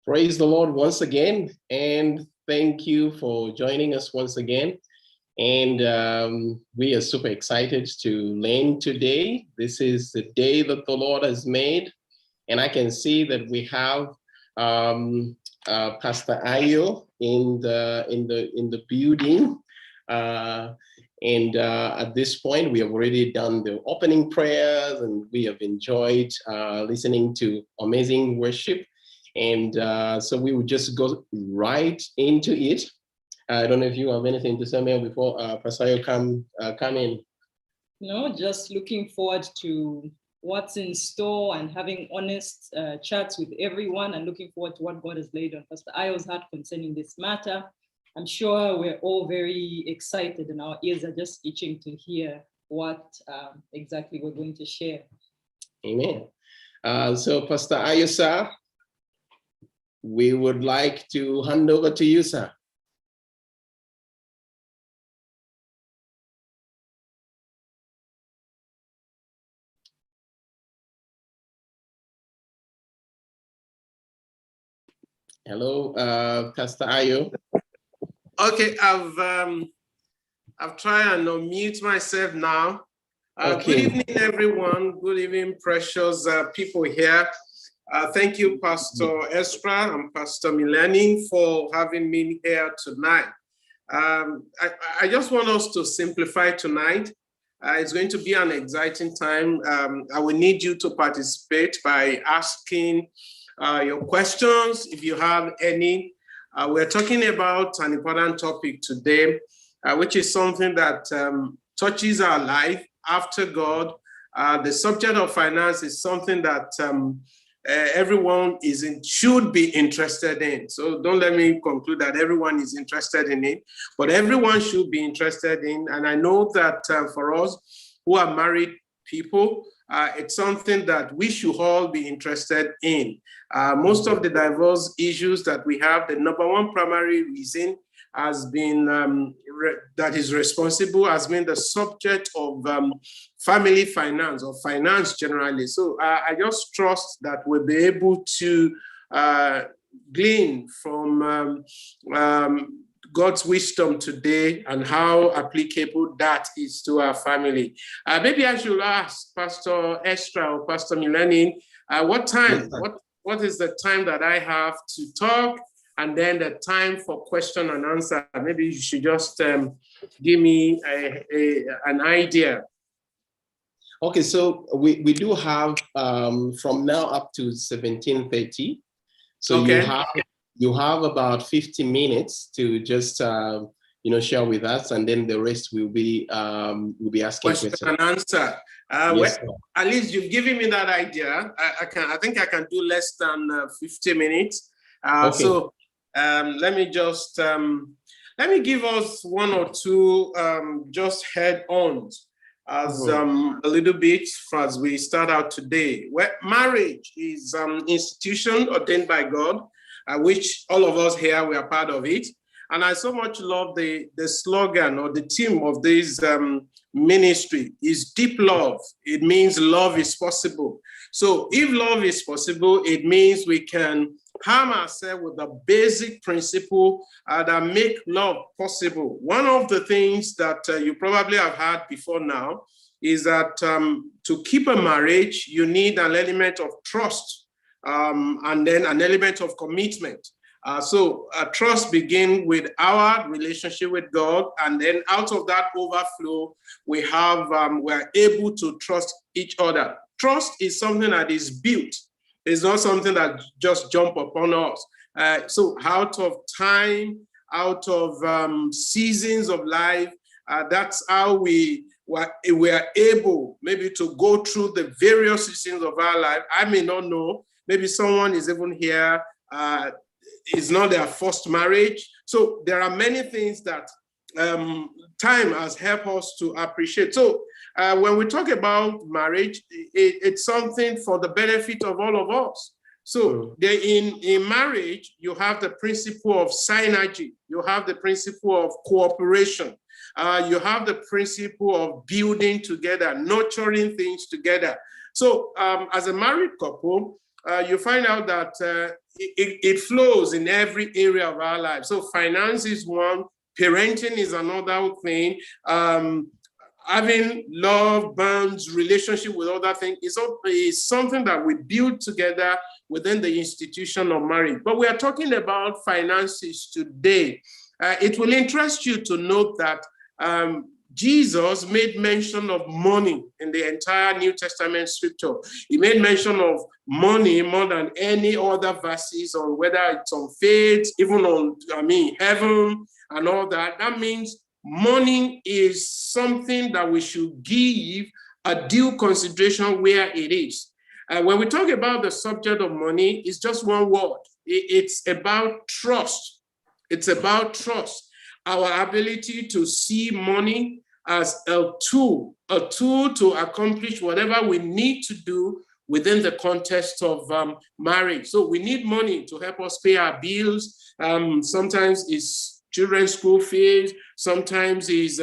Praise the Lord once again, and thank you for joining us once again. And we are super excited to learn today. This is the day that the Lord has made, and I can see that we have Pastor Ayo in the building. At this point, we have already done the opening prayers, and we have enjoyed listening to amazing worship. And so we would just go right into it. I don't know if you have anything to say, Mel, before Pasayo come in. No, just looking forward to what's in store and having honest chats with everyone, and looking forward to what God has laid on Pastor Ayo's heart concerning this matter. I'm sure we're all very excited, and our ears are just itching to hear what exactly we're going to share. Amen. So Pastor Ayo, sir, we would like to hand over to you, sir. Hello, Pastor Ayo. Okay, I've tried and unmute myself now. Okay. Good evening, everyone. Good evening, precious people here. Thank you, Pastor Estra and Pastor Milani, for having me here tonight. I just want us to simplify tonight. It's going to be an exciting time. I will need you to participate by asking your questions, if you have any. We're talking about an important topic today, which is something that touches our life after God. The subject of finance is something that everyone should be interested in. So don't let me conclude that everyone is interested in it, but everyone should be interested in. And I know that for us who are married people, it's something that we should all be interested in. Most of the diverse issues that we have, the number one primary reason has been that is responsible has been the subject of family finance or finance generally. So I just trust that we'll be able to glean from God's wisdom today and how applicable that is to our family. Maybe I should ask Pastor Estra or Pastor Milani, what time, what is the time that I have to talk, and then the time for question and answer? Maybe you should just give me an idea. Okay, so we do have from now up to 17:30. So okay. You have about 50 minutes to just share with us, and then the rest will be asking questions and answer. Yes, at least you've given me that idea. I think I can do less than 50 minutes. Okay. So let me just let me give us one or two just head-ons as a little bit as we start out today. Where marriage is an institution ordained by God, which all of us here, we are part of it. And I so much love the slogan or the theme of this ministry is deep love. It means love is possible. So if love is possible, it means we can harm ourselves with the basic principle that make love possible. One of the things that you probably have heard before now is that to keep a marriage, you need an element of trust. And then an element of commitment. So trust begins with our relationship with God, and then out of that overflow, we're able to trust each other. Trust is something that is built. It's not something that just jump upon us. So out of time, out of seasons of life, that's how we are able maybe to go through the various seasons of our life. I may not know. Maybe someone is even here, it's not their first marriage. So there are many things that time has helped us to appreciate. So when we talk about marriage, it's something for the benefit of all of us. So in marriage, you have the principle of synergy. You have the principle of cooperation. You have the principle of building together, nurturing things together. So as a married couple, you find out that it flows in every area of our life. So finance is one, parenting is another thing. Having love, bonds, relationship with other things is something that we build together within the institution of marriage. But we are talking about finances today. It will interest you to note that Jesus made mention of money in the entire New Testament scripture. He made mention of money more than any other verses, on whether it's on faith, even on, heaven and all that. That means money is something that we should give a due consideration where it is. When we talk about the subject of money, it's just one word. It's about trust. It's about trust. Our ability to see money as a tool to accomplish whatever we need to do within the context of marriage. So we need money to help us pay our bills. Sometimes it's children's school fees. Sometimes it's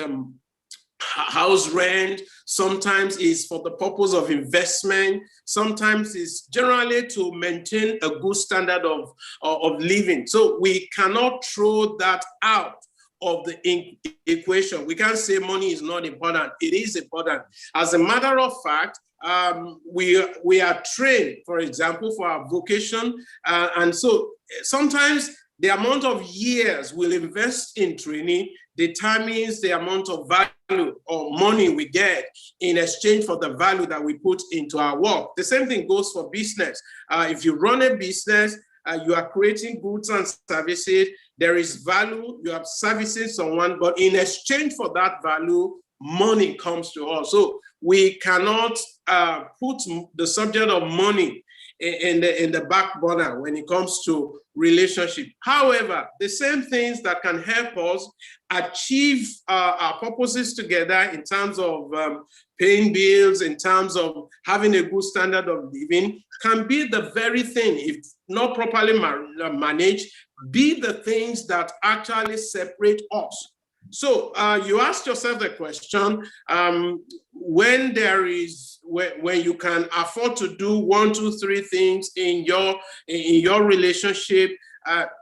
house rent. Sometimes it's for the purpose of investment. Sometimes it's generally to maintain a good standard of living. So we cannot throw that out of the equation. We can't say money is not important. It is important. As a matter of fact, we are trained, for example, for our vocation. And so sometimes the amount of years we'll invest in training determines the amount of value or money we get in exchange for the value that we put into our work. The same thing goes for business. If you run a business, you are creating goods and services, there is value, you are servicing someone, but in exchange for that value, money comes to us. So we cannot put the subject of money in the back burner when it comes to relationship. However, the same things that can help us achieve our purposes together in terms of paying bills, in terms of having a good standard of living, can be the very thing, if not properly managed, be the things that actually separate us. So you ask yourself the question, when you can afford to do 1, 2, 3 things in your relationship,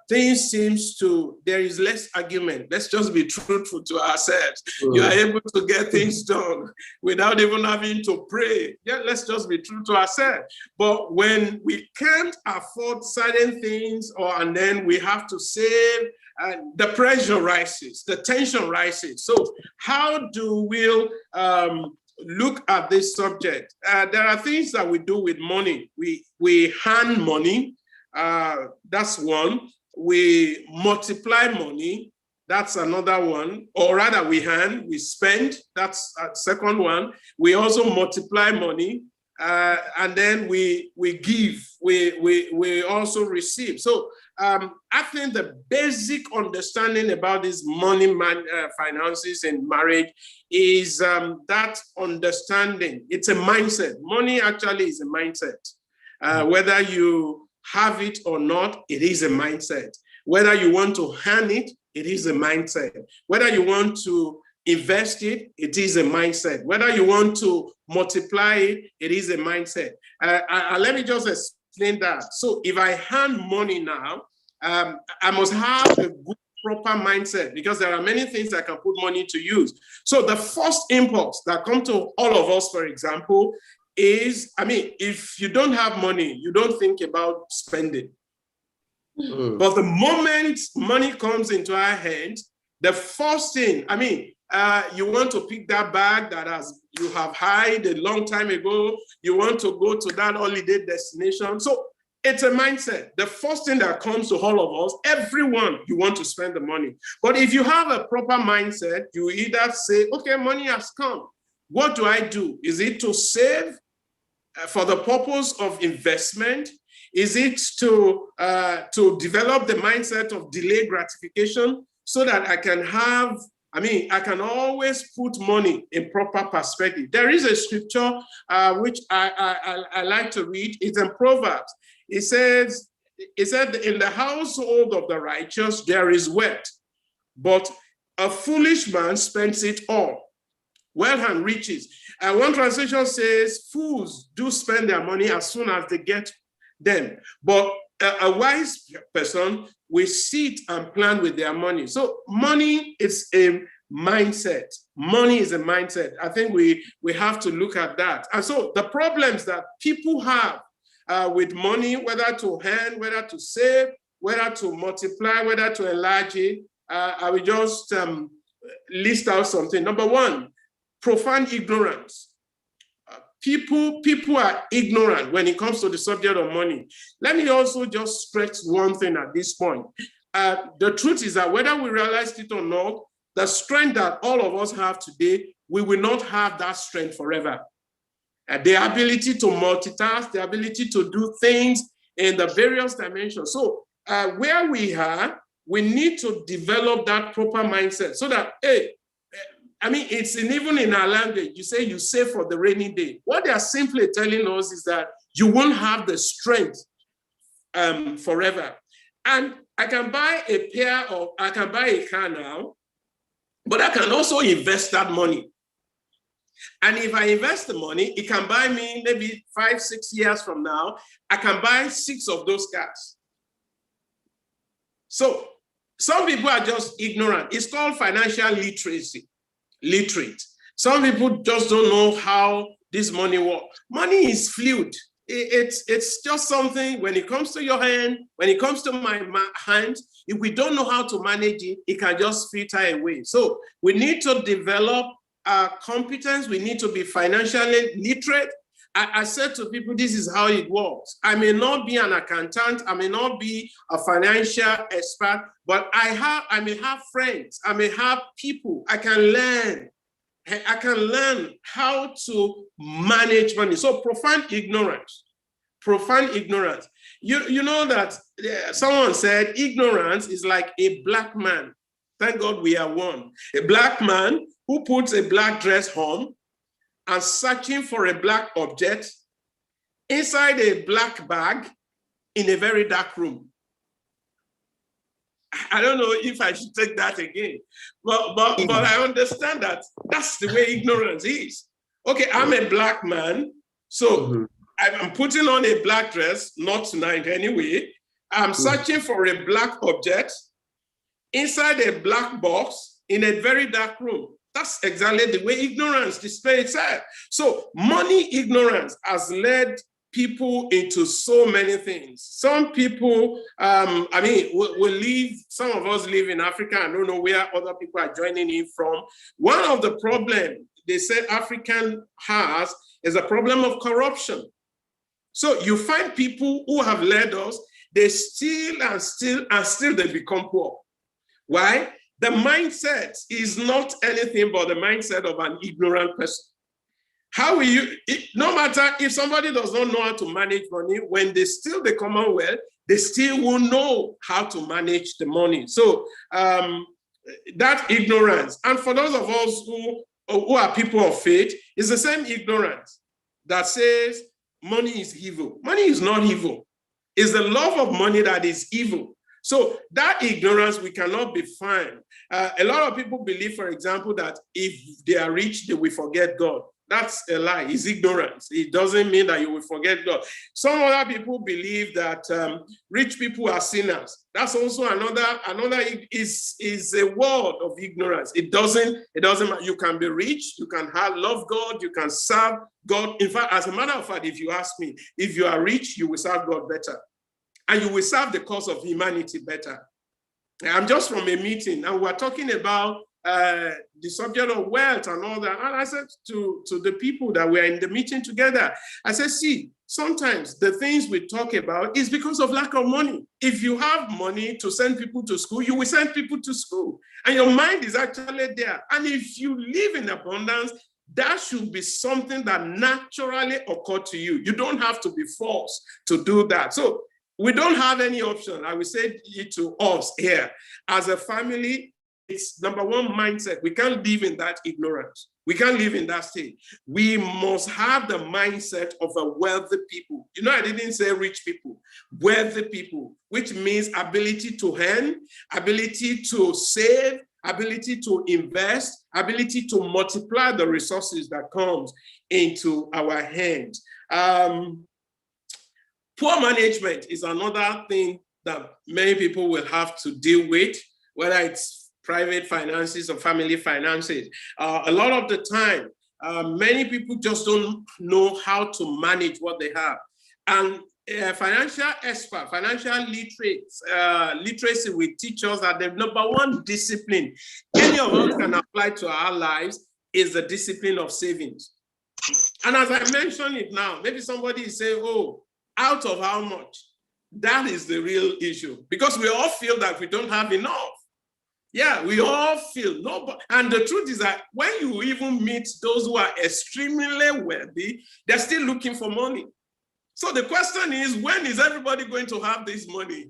there is less argument. Let's just be truthful to ourselves. You are able to get things done without even having to pray. Yeah, let's just be true to ourselves. But when we can't afford certain things, and then we have to save, the pressure rises, the tension rises. So how do we look at this subject? There are things that we do with money. We hand money. That's one. We multiply money. That's another one. Or rather, we spend. That's a second one. We also multiply money. And then we give. We also receive. So I think the basic understanding about this money finances in marriage is that understanding. It's a mindset. Money actually is a mindset. Whether you have it or not, it is a mindset. Whether you want to hand it, it is a mindset. Whether you want to invest it, it is a mindset. Whether you want to multiply it, it is a mindset. Let me just explain that. So if I hand money now, I must have a good, proper mindset, because there are many things I can put money to use. So the first impulse that comes to all of us, for example, is, if you don't have money, you don't think about spending. But the moment money comes into our hands, the first thing, you want to pick that bag that you have hired a long time ago. You want to go to that holiday destination. So it's a mindset. The first thing that comes to all of us, everyone, you want to spend the money. But if you have a proper mindset, you either say, okay, money has come. What do I do? Is it to save for the purpose of investment? Is it to develop the mindset of delayed gratification so that I can always put money in proper perspective? There is a scripture which I like to read. It's in Proverbs. It said, in the household of the righteous, there is wealth, but a foolish man spends it all. Wealth and riches. One translation says, fools do spend their money as soon as they get them. But a wise person will sit and plan with their money. So money is a mindset. Money is a mindset. I think we have to look at that. And so the problems that people have with money, whether to earn, whether to save, whether to multiply, whether to enlarge it, I will just list out something. Number one, profound ignorance. People are ignorant when it comes to the subject of money. Let me also just stress one thing at this point. The truth is that whether we realize it or not, the strength that all of us have today, we will not have that strength forever. The ability to multitask, the ability to do things in the various dimensions. So where we are, we need to develop that proper mindset so that, hey, I mean, it's even in our language, you say you save for the rainy day. What they are simply telling us is that you won't have the strength forever. And I can buy a car now, but I can also invest that money. And if I invest the money, it can buy me maybe 5, 6 years from now, I can buy 6 of those cars. So some people are just ignorant. It's called financial literacy. Literate. Some people just don't know how this money works. Money is fluid. It's just something, when it comes to your hand, when it comes to my hand, if we don't know how to manage it, it can just filter away. So we need to develop competence. We need to be financially literate. I said to people, this is how it works. I may not be an accountant. I may not be a financial expert, but I may have friends. I may have people. I can learn how to manage money. So profound ignorance. You know that someone said ignorance is like a black man. Thank God we are one. A black man who puts a black dress on and searching for a black object inside a black bag in a very dark room. I don't know if I should take that again, but I understand that that's the way ignorance is. Okay, I'm a black man, so I'm putting on a black dress, not tonight anyway. I'm searching for a black object inside a black box in a very dark room. That's exactly the way ignorance displays itself. So money ignorance has led people into so many things. Some people, some of us live in Africa. I don't know where other people are joining in from. One of the problems they said African has is a problem of corruption. So you find people who have led us, they steal and still they become poor. Why? The mindset is not anything but the mindset of an ignorant person. How will you, no matter if somebody does not know how to manage money, when they steal the Commonwealth, they still will know how to manage the money. So that ignorance, and for those of us who are people of faith, it's the same ignorance that says money is evil. Money is not evil. It's the love of money that is evil. So that ignorance, we cannot be fine. A lot of people believe, for example, that if they are rich, they will forget God. That's a lie. It's ignorance. It doesn't mean that you will forget God. Some other people believe that rich people are sinners. That's also another is a word of ignorance. It doesn't matter. You can be rich, you can love God, you can serve God. In fact, as a matter of fact, if you ask me, if you are rich, you will serve God better. And you will serve the cause of humanity better. I'm just from a meeting, and we're talking about the subject of wealth and all that. And I said to the people that were in the meeting together, I said, see, sometimes the things we talk about is because of lack of money. If you have money to send people to school, you will send people to school. And your mind is actually there. And if you live in abundance, that should be something that naturally occurred to you. You don't have to be forced to do that. So we don't have any option. I will say it to us here. As a family, it's number one mindset. We can't live in that ignorance. We can't live in that state. We must have the mindset of a wealthy people. You know, I didn't say rich people, wealthy people, which means ability to earn, ability to save, ability to invest, ability to multiply the resources that comes into our hands. Poor management is another thing that many people will have to deal with, whether it's private finances or family finances. A lot of the time, many people just don't know how to manage what they have. And financial expert, financial literacy will teach us that the number one discipline any of us can apply to our lives is the discipline of savings. And as I mentioned it now, maybe somebody is saying, oh, out of how much? That is the real issue, because we all feel that we don't have enough. Yeah, we all feel no, and the truth is that when you even meet those who are extremely wealthy, they're still looking for money. So the question is, when is everybody going to have this money?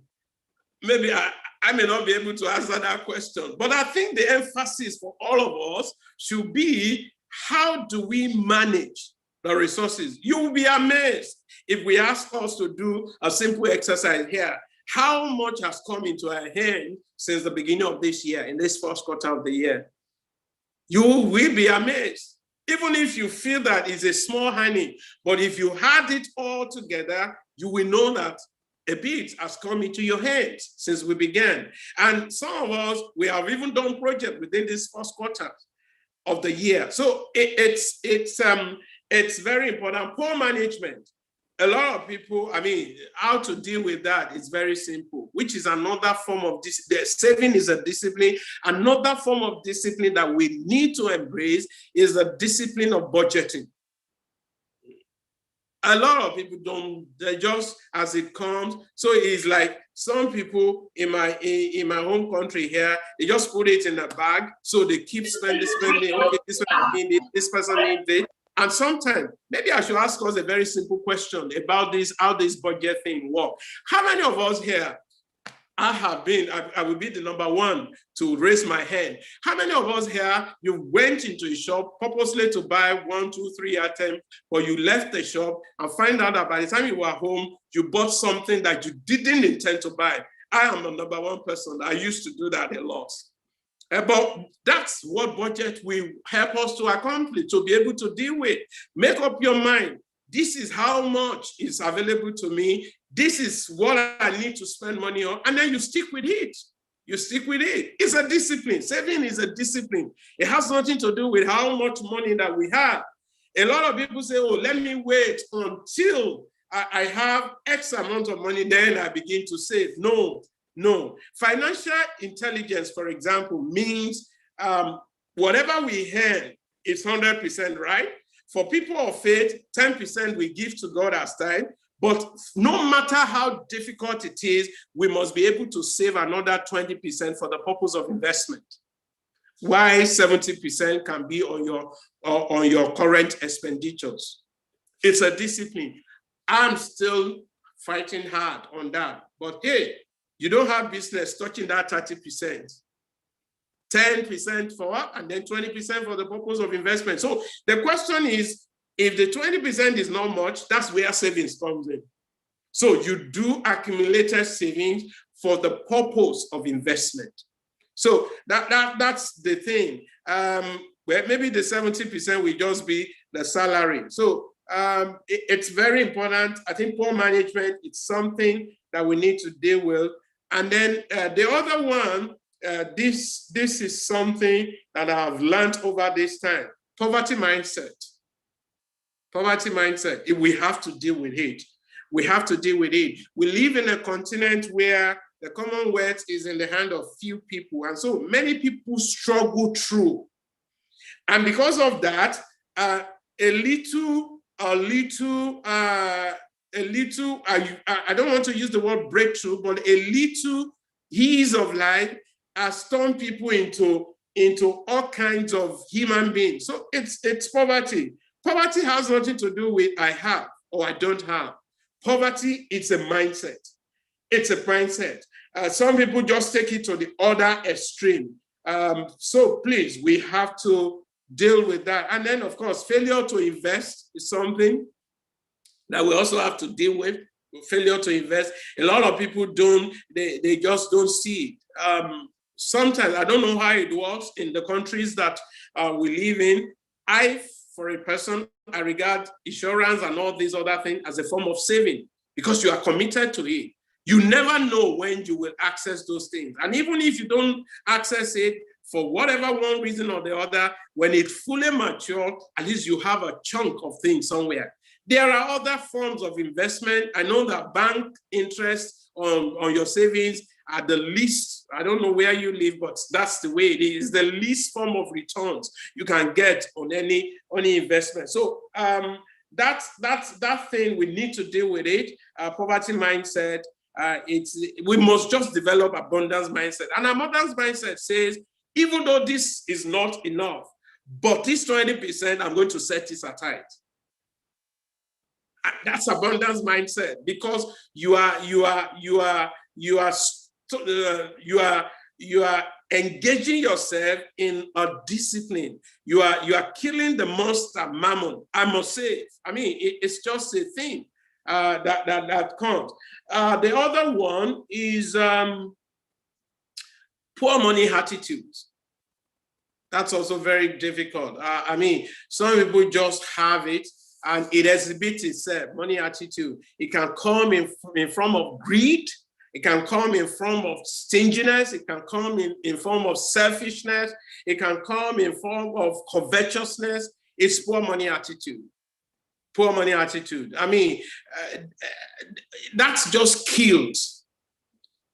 Maybe I may not be able to answer that question, but I think the emphasis for all of us should be, how do we manage the resources? You will be amazed if we ask us to do a simple exercise here. How much has come into our hand since the beginning of this year, in this first quarter of the year? You will be amazed. Even if you feel that it's a small honey, but if you had it all together, you will know that a bit has come into your hands since we began. And some of us, we have even done projects within this first quarter of the year. So it's very important. Poor management. A lot of people, I mean, how to deal with that is very simple, which is another form of saving is a discipline. Another form of discipline that we need to embrace is the discipline of budgeting. A lot of people don't, they just as it comes. So it's like some people in my home country here, they just put it in a bag. So they keep spending. Okay, this person needs it, this person needs it. And sometimes, maybe I should ask us a very simple question about this, how this budget thing works. How many of us here, I will be the number one to raise my hand. How many of us here, you went into a shop purposely to buy 1, 2, 3 items, but you left the shop and find out that by the time you were home, you bought something that you didn't intend to buy? I am the number one person. I used to do that a lot. But that's what budget will help us to accomplish, to be able to deal with. Make up your mind. This is how much is available to me. This is what I need to spend money on. And then you stick with it. You stick with it. It's a discipline. Saving is a discipline. It has nothing to do with how much money that we have. A lot of people say, oh, let me wait until I have X amount of money, then I begin to save. No. Financial intelligence, for example, means whatever we earn is 100%, right? For people of faith, 10% we give to God as tithe, but no matter how difficult it is, we must be able to save another 20% for the purpose of investment. Why 70% can be on your current expenditures. It's a discipline. I'm still fighting hard on that, but hey, you don't have business touching that 30%. 10% for what? And then 20% for the purpose of investment. So the question is, if the 20% is not much, that's where savings comes in. So you do accumulated savings for the purpose of investment. So that's the thing. Where maybe the 70% will just be the salary. So it's very important. I think poor management, it's something that we need to deal with. And then the other one, this is something that I've learned over this time. Poverty mindset. Poverty mindset. We have to deal with it. We have to deal with it. We live in a continent where the Commonwealth is in the hand of few people. And so many people struggle through. And because of that, I don't want to use the word breakthrough, but a little ease of life has turned people into all kinds of human beings. So it's poverty. Poverty has nothing to do with I have or I don't have. Poverty, it's a mindset. It's a mindset. Some people just take it to the other extreme. So please, we have to deal with that. And then, of course, failure to invest is something that we also have to deal with. Failure to invest. A lot of people they just don't see it. Sometimes, I don't know how it works in the countries that we live in. For a person, I regard insurance and all these other things as a form of saving. because you are committed to it. You never know when you will access those things. And even if you don't access it for whatever one reason or the other, when it fully matures, at least you have a chunk of things somewhere. There are other forms of investment. I know that bank interest on your savings are the least, I don't know where you live, but that's the way it is, the least form of returns you can get on any investment. So that's that thing, we need to deal with it. Poverty mindset, we must just develop abundance mindset. And abundance mindset says, even though this is not enough, but this 20%, I'm going to set this aside. That's abundance mindset, because you are engaging yourself in a discipline. You are killing the monster mammon. I must say, I mean, it's just a thing that counts. The other one is poor money attitudes. That's also very difficult. I mean, some people just have it and it exhibits itself, money attitude. It can come in form of greed. It can come in form of stinginess. It can come in form of selfishness. It can come in form of covetousness. It's poor money attitude. Poor money attitude. I mean, that's just killed.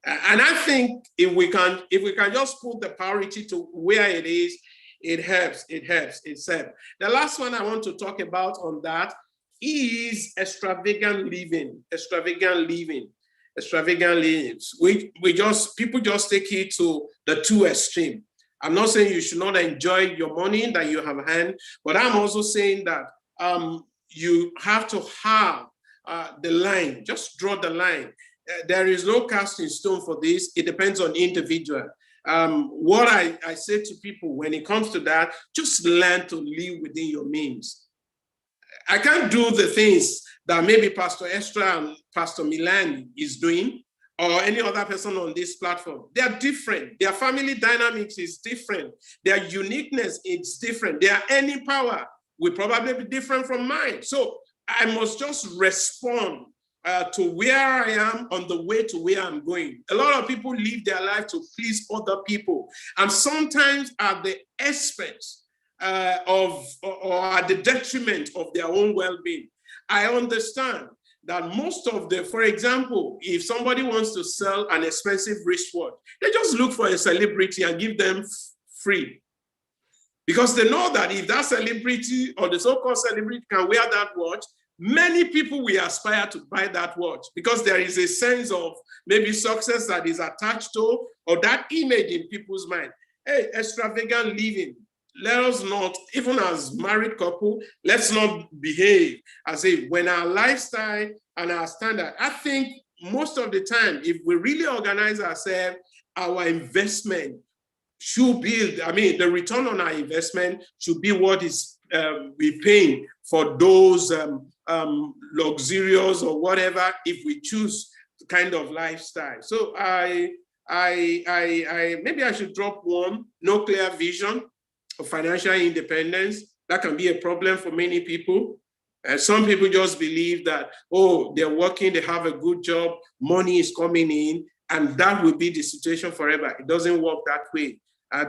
And I think if we can just put the priority to where it is, it helps. It's helps. The last one I want to talk about on that is extravagant living. Extravagant living. People just take it to the two extreme. I'm not saying you should not enjoy your money that you have had, but I'm also saying that you have to have the line. Just draw the line. There is no cast in stone for this. It depends on individual. What I say to people when it comes to that, just learn to live within your means. I can't do the things that maybe Pastor Estra and Pastor Milan is doing, or any other person on this platform. They are different. Their family dynamics is different. Their uniqueness is different. Their earning power will probably be different from mine. So I must just respond to where I am on the way to where I'm going. A lot of people live their life to please other people, and sometimes at the expense or at the detriment of their own well-being. I understand that most of for example, if somebody wants to sell an expensive wristwatch, they just look for a celebrity and give them free. Because they know that if that celebrity or the so-called celebrity can wear that watch, many people will aspire to buy that watch, because there is a sense of maybe success that is attached to, or that image in people's mind. Hey, extravagant living. Let us not, even as married couple, let's not behave as if when our lifestyle and our standard, I think most of the time, if we really organize ourselves, our investment should be, I mean, the return on our investment should be what is we paying for those luxurious or whatever, if we choose the kind of lifestyle. So maybe I should drop one: no clear vision of financial independence. That can be a problem for many people. Some people just believe that, oh, they're working, they have a good job, money is coming in, and that will be the situation forever. It doesn't work that way.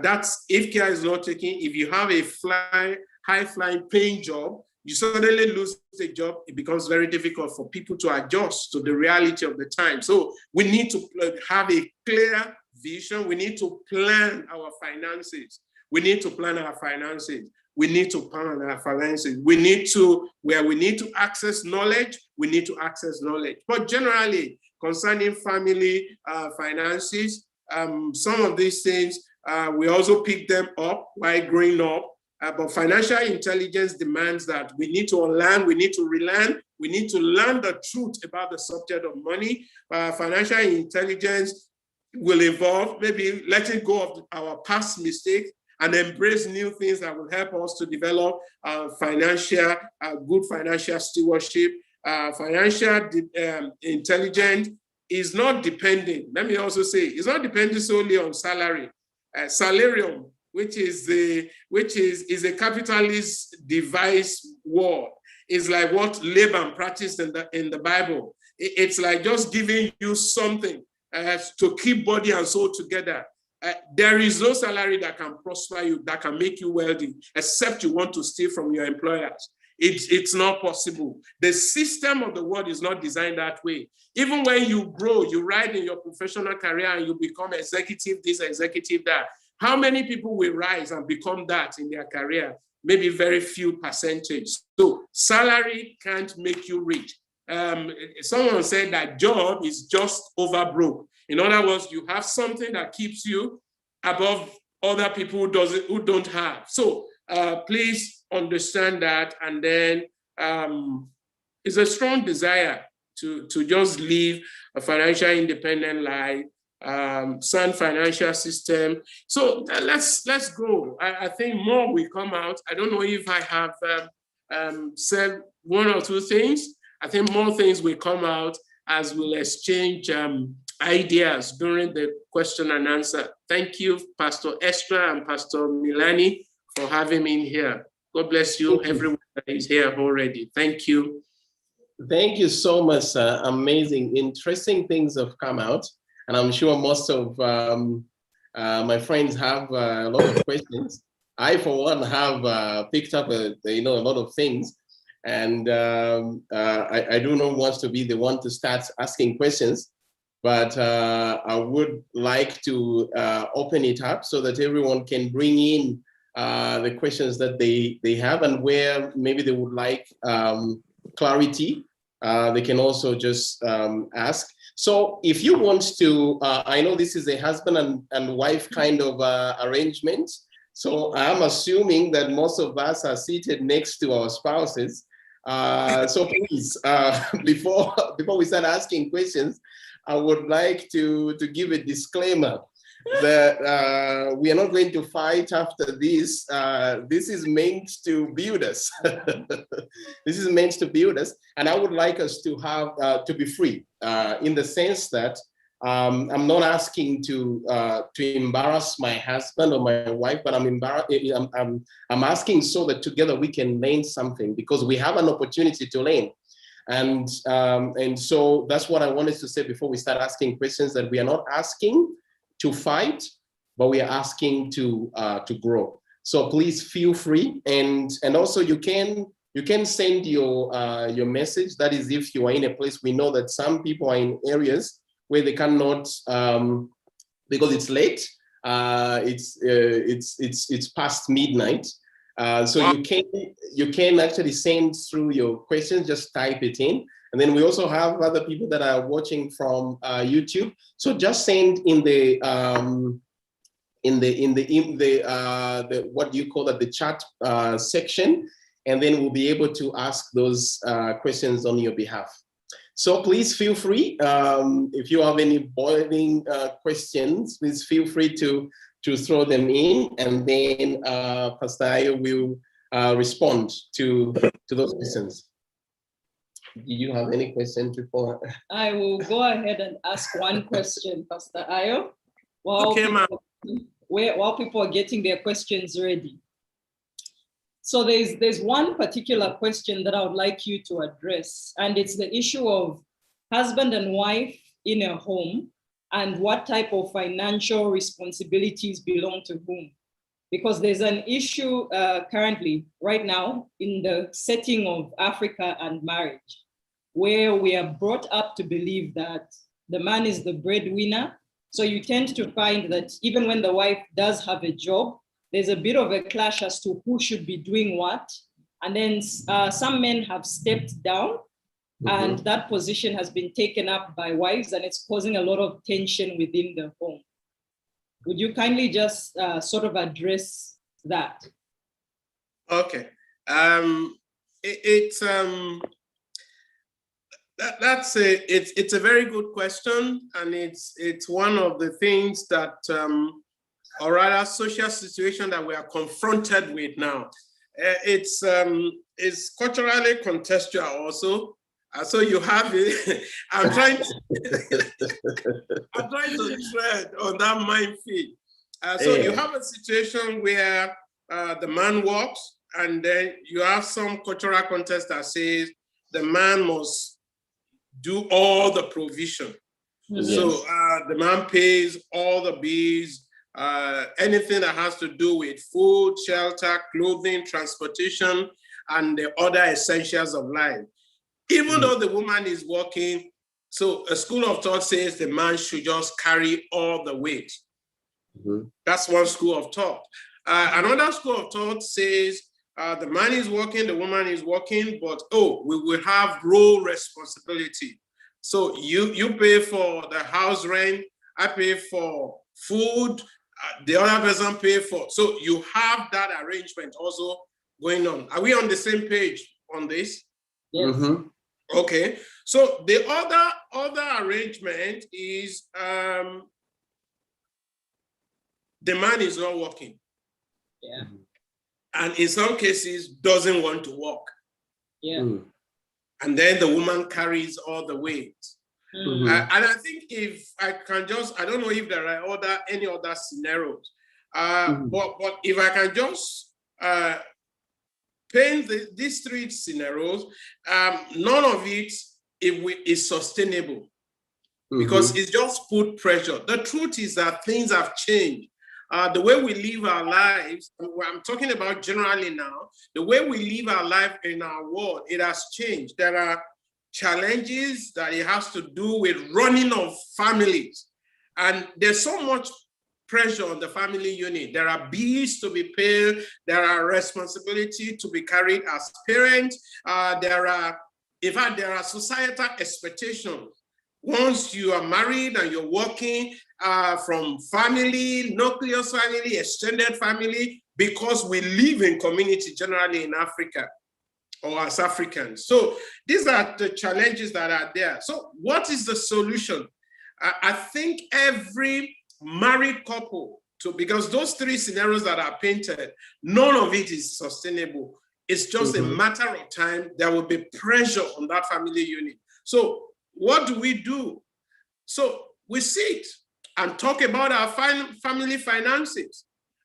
That's if care is not taken. If you have a high-flying paying job, you suddenly lose the job, it becomes very difficult for people to adjust to the reality of the time. So we need to have a clear vision. We need to plan our finances. We need to plan our finances. We need to plan our finances. We need to, where we need to access knowledge, we need to access knowledge. But generally, concerning family finances, some of these things, we also pick them up while growing up. But financial intelligence demands that we need to unlearn, we need to relearn, we need to learn the truth about the subject of money. Financial intelligence will involve maybe letting go of our past mistakes and embrace new things that will help us to develop good financial stewardship. Financial intelligence is not dependent, let me also say, it's not dependent solely on salary. Salarium, which is a capitalist device word, is like what Laban practiced in the Bible. It's like just giving you something to keep body and soul together. There is no salary that can prosper you, that can make you wealthy, except you want to steal from your employers. It's not possible. The system of the world is not designed that way. Even when you grow, you ride in your professional career and you become executive this, executive that. How many people will rise and become that in their career? Maybe very few percentage. So salary can't make you rich. Someone said that job is just over broke. In other words, you have something that keeps you above other people who don't have. So please understand that. And then it's a strong desire to just live a financial independent life, sound financial system. So let's go. I think more will come out. I don't know if I have said one or two things. I think more things will come out as we'll exchange ideas during the question and answer. Thank you, Pastor Estra and Pastor Milani, for having me here. God bless you, everyone that is here already. Thank you. Thank you so much. Amazing, interesting things have come out. And I'm sure most of my friends have a lot of questions. I, for one, have picked up a lot of things. And I do not want to be the one to start asking questions, but I would like to open it up so that everyone can bring in the questions that they have, and where maybe they would like clarity, they can also just ask. So if you want to, I know this is a husband and wife kind of arrangement. So I'm assuming that most of us are seated next to our spouses. So please, before we start asking questions, I would like to give a disclaimer that we are not going to fight after this. This is meant to build us. This is meant to build us, and I would like us to have to be free in the sense that I'm not asking to embarrass my husband or my wife, but I'm asking so that together we can learn something, because we have an opportunity to learn. And so that's what I wanted to say before we start asking questions, that we are not asking to fight, but we are asking to grow. So please feel free, and also you can send your message. That is, if you are in a place, we know that some people are in areas where they cannot, because it's late. It's past midnight. So you can actually send through your questions. Just type it in, and then we also have other people that are watching from YouTube. So just send in the what do you call that, the chat section, and then we'll be able to ask those questions on your behalf. So please feel free. If you have any boiling questions, please feel free to throw them in, and then Pastor Ayo will respond to those questions. Do you have any questions before? I will go ahead and ask one question, Pastor Ayo, while people are getting their questions ready. So there's one particular question that I would like you to address, and it's the issue of husband and wife in a home, and what type of financial responsibilities belong to whom. Because there's an issue currently, right now, in the setting of Africa and marriage, where we are brought up to believe that the man is the breadwinner. So you tend to find that even when the wife does have a job, there's a bit of a clash as to who should be doing what. And then some men have stepped down, and that position has been taken up by wives, and it's causing a lot of tension within the home. Would you kindly just sort of address that? Okay. It's a very good question, and it's one of the things that or rather social situation that we are confronted with now. It's culturally contextual also. So you have it. I'm trying to tread on that minefield. So you have a situation where the man works and then you have some cultural context that says the man must do all the provision. Yes. So the man pays all the bills, anything that has to do with food, shelter, clothing, transportation, and the other essentials of life. Even though the woman is working, so a school of thought says the man should just carry all the weight. That's one school of thought. Another school of thought says the man is working, the woman is working, but we will have role responsibility. So you pay for the house rent, I pay for food, the other person pay for. So you have that arrangement also going on. Are we on the same page on this? Yes. Okay. So the other arrangement is the man is not working. Yeah. And in some cases doesn't want to work. Yeah. And then the woman carries all the weight. And I think if I can just, I don't know if there are any other scenarios, but if I can just paint these three scenarios, none of it is sustainable because it's just put pressure. The truth is that things have changed. The way we live our lives, I'm talking about generally now, the way we live our life in our world, it has changed. There are challenges that it has to do with running of families. And there's so much pressure on the family unit. There are bills to be paid. There are responsibilities to be carried as parents. There are societal expectations. Once you are married and you're working from family, nuclear family, extended family, because we live in community generally in Africa or as Africans. So these are the challenges that are there. So what is the solution? I think every married couple, because those three scenarios that are painted, none of it is sustainable. It's just a matter of time. There will be pressure on that family unit. So what do? So we sit and talk about our family finances.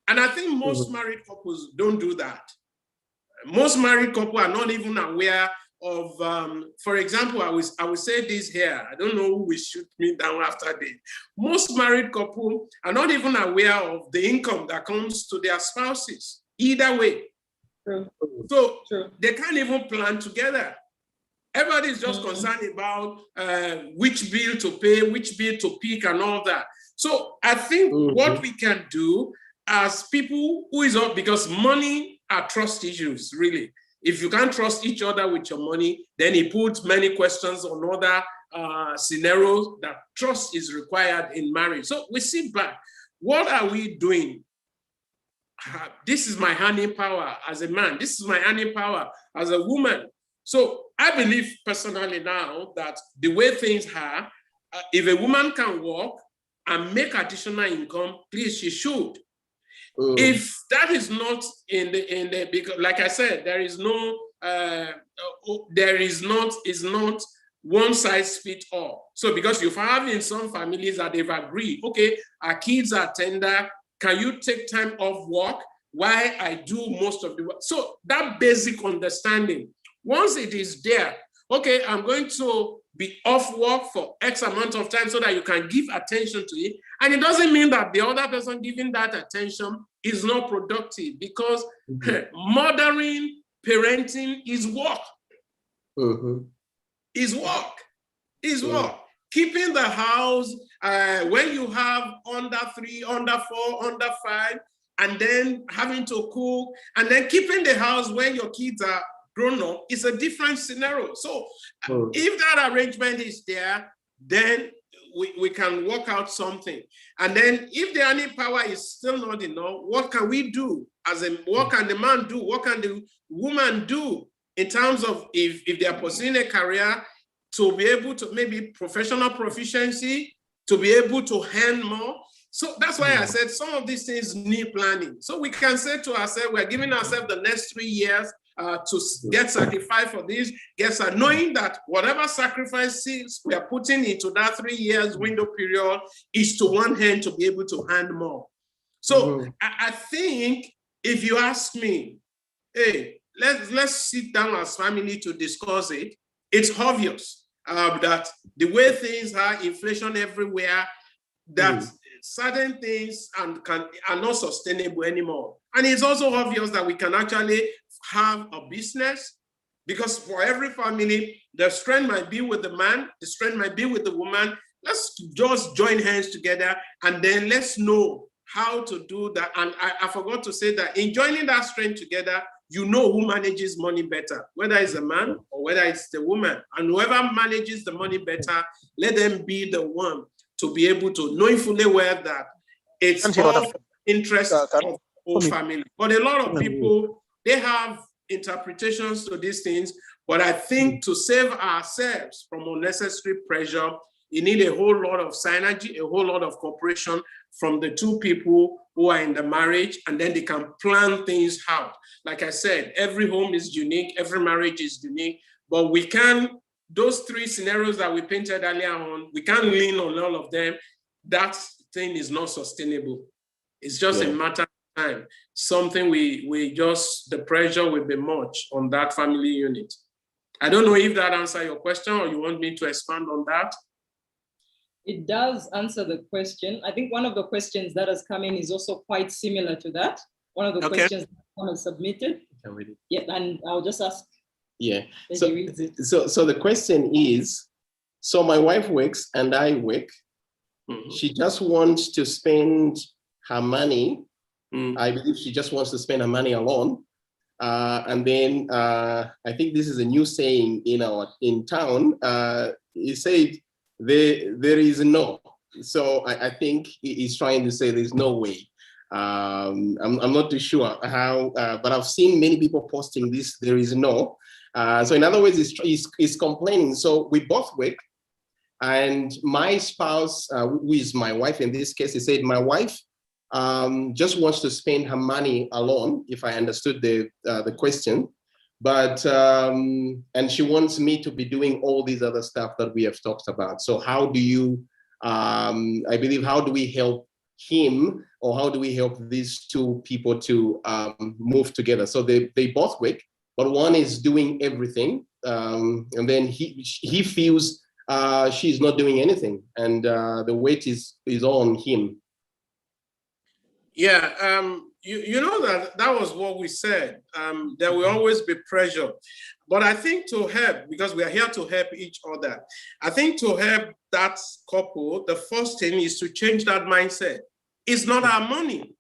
And I think most married couples don't do that. Most married couples are not even aware of, for example, I will say this here. I don't know who will shoot me down after this. Most married couples are not even aware of the income that comes to their spouses, either way. So they can't even plan together. Everybody is just concerned about which bill to pay, which bill to pick and all that. So I think what we can do as people who is up, because money are trust issues, really. If you can't trust each other with your money, then it puts many questions on other scenarios that trust is required in marriage. So we sit back. What are we doing? This is my earning power as a man. This is my earning power as a woman. So I believe personally now that the way things are, if a woman can work and make additional income, please, she should. If that is not because like I said, is not one size fits all. So because you have in some families that they've agreed, okay, our kids are tender, can you take time off work while I do most of the work? So that basic understanding, once it is there, okay, I'm going to be off work for X amount of time so that you can give attention to it. And it doesn't mean that the other person giving that attention is not productive, because mothering, parenting is work. Is work. Is work. Keeping the house, when you have under 3, under 4, under 5, and then having to cook, and then keeping the house when your kids are grown up is a different scenario. So if that arrangement is there, then we can work out something. And then if the earning power is still not enough, what can we do? What can the man do? What can the woman do in terms of if they are pursuing a career, to be able to maybe professional proficiency, to be able to earn more? So that's why I said some of these things need planning. So we can say to ourselves, we're giving ourselves the next 3 years to get sacrificed for this, knowing that whatever sacrifices we are putting into that 3 years window period is to one hand to be able to earn more. So I think if you ask me, hey, let's sit down as family to discuss it. It's obvious that the way things are, inflation everywhere, that certain things are not sustainable anymore. And it's also obvious that we can actually have a business, because for every family, the strength might be with the man, the strength might be with the woman. Let's just join hands together, and then let's know how to do that. And I forgot to say that in joining that strength together, you know who manages money better, whether it's the man or whether it's the woman. And whoever manages the money better, let them be the one to be able to, knowing fully well that it's all interest of the whole family. But a lot of people, they have interpretations to these things. But I think to save ourselves from unnecessary pressure, you need a whole lot of synergy, a whole lot of cooperation from the two people who are in the marriage, and then they can plan things out. Like I said, every home is unique, every marriage is unique, but we can, those three scenarios that we painted earlier on, we can't lean on all of them. That thing is not sustainable. It's just a matter of time. Something we just, the pressure will be much on that family unit. I don't know if that answers your question or you want me to expand on that. It does answer the question. I think one of the questions that has come in is also quite similar to that. One of the questions that someone has submitted. Yeah, and I'll just ask. Yeah. So the question is, so my wife works and I work. She just wants to spend her money. I believe she just wants to spend her money alone. And then I think this is a new saying in town. He said, there is no. So I think he's trying to say there's no way. I'm not too sure how, but I've seen many people posting this, there is no. So in other words, he's complaining. So we both work, and my spouse, who is my wife in this case, he said, my wife just wants to spend her money alone, if I understood the question. But, and she wants me to be doing all these other stuff that we have talked about. So how do you, I believe, how do we help him, or how do we help these two people to move together? So they both work, but one is doing everything. And then he feels she's not doing anything, and the weight is on him. Yeah, you know that was what we said. There will always be pressure. But I think to help, because we are here to help each other, I think to help that couple, the first thing is to change that mindset. It's not our money.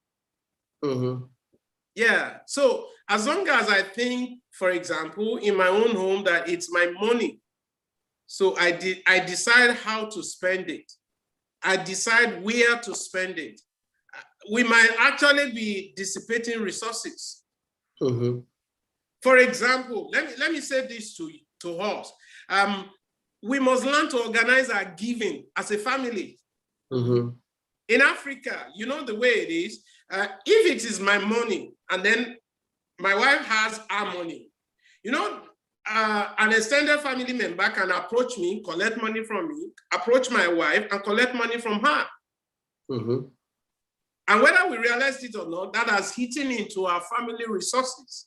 Yeah, so as long as I think, for example, in my own home, that it's my money, so I decide how to spend it. I decide where to spend it. We might actually be dissipating resources. For example, let me say this to us. We must learn to organize our giving as a family. In Africa, you know the way it is. If it is my money and then my wife has our money, you know, an extended family member can approach me, collect money from me, approach my wife and collect money from her. And whether we realized it or not, that has hidden into our family resources.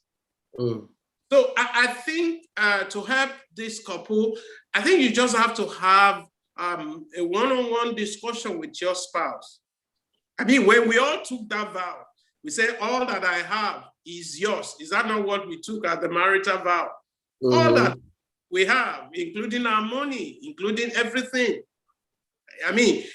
So I think to help this couple, I think you just have to have a one-on-one discussion with your spouse. I mean, when we all took that vow, we say, all that I have is yours. Is that not what we took as the marital vow? All that we have, including our money, including everything. I mean,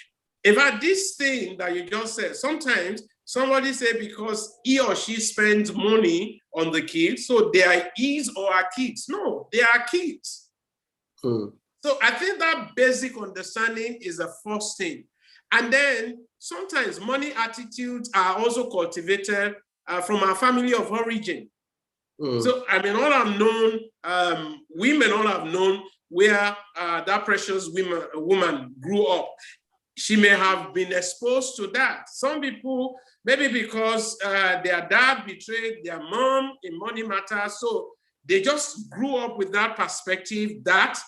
in fact, this thing that you just said, sometimes somebody say because he or she spends money on the kids, so they are his or our kids. No, they are kids. So I think that basic understanding is the first thing. And then sometimes money attitudes are also cultivated from our family of origin. So I mean, all I've known, women all have known where that precious woman grew up. She may have been exposed to that. Some people, maybe because their dad betrayed their mom in money matters, so they just grew up with that perspective that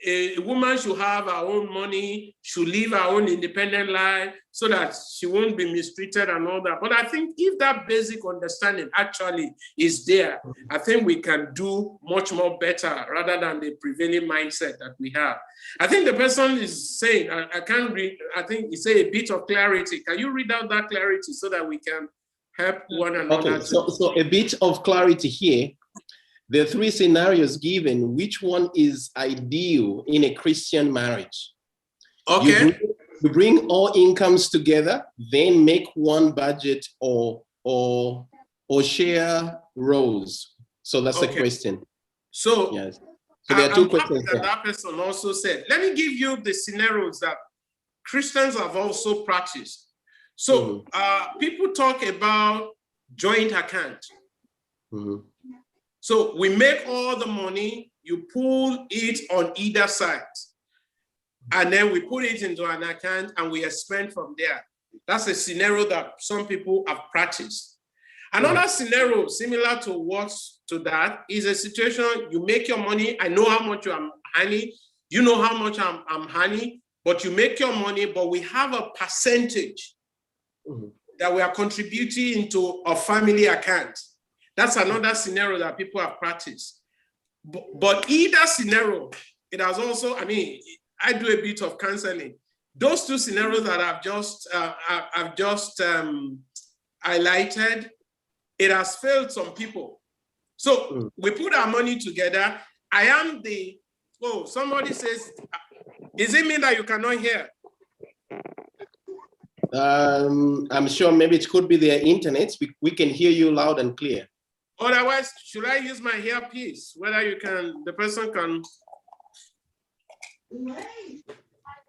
a woman should have her own money, should live her own independent life so that she won't be mistreated and all that. But I think if that basic understanding actually is there, I think we can do much more better rather than the prevailing mindset that we have. I think the person is saying, I can't read, I think he say a bit of clarity. Can you read out that clarity so that we can help one another? Okay, so a bit of clarity here. The three scenarios given, which one is ideal in a Christian marriage? Okay. You bring all incomes together, then make one budget or share roles. So that's the question. So, yes. So there are two questions. That person also said, let me give you the scenarios that Christians have also practiced. So people talk about joint account. So we make all the money, you pool it on either side, and then we put it into an account and we expend from there. That's a scenario that some people have practiced. Another scenario similar to that is a situation, you make your money, I know how much I'm earning, you know how much I'm earning, but you make your money, but we have a percentage that we are contributing into a family account. That's another scenario that people have practiced. But either scenario, it has also, I mean, I do a bit of counseling. Those two scenarios that I've just highlighted, it has failed some people. So we put our money together. I am the, oh, somebody says, is it me that you cannot hear? I'm sure maybe it could be their internet. We can hear you loud and clear. Otherwise, should I use my earpiece? Whether you can, the person can.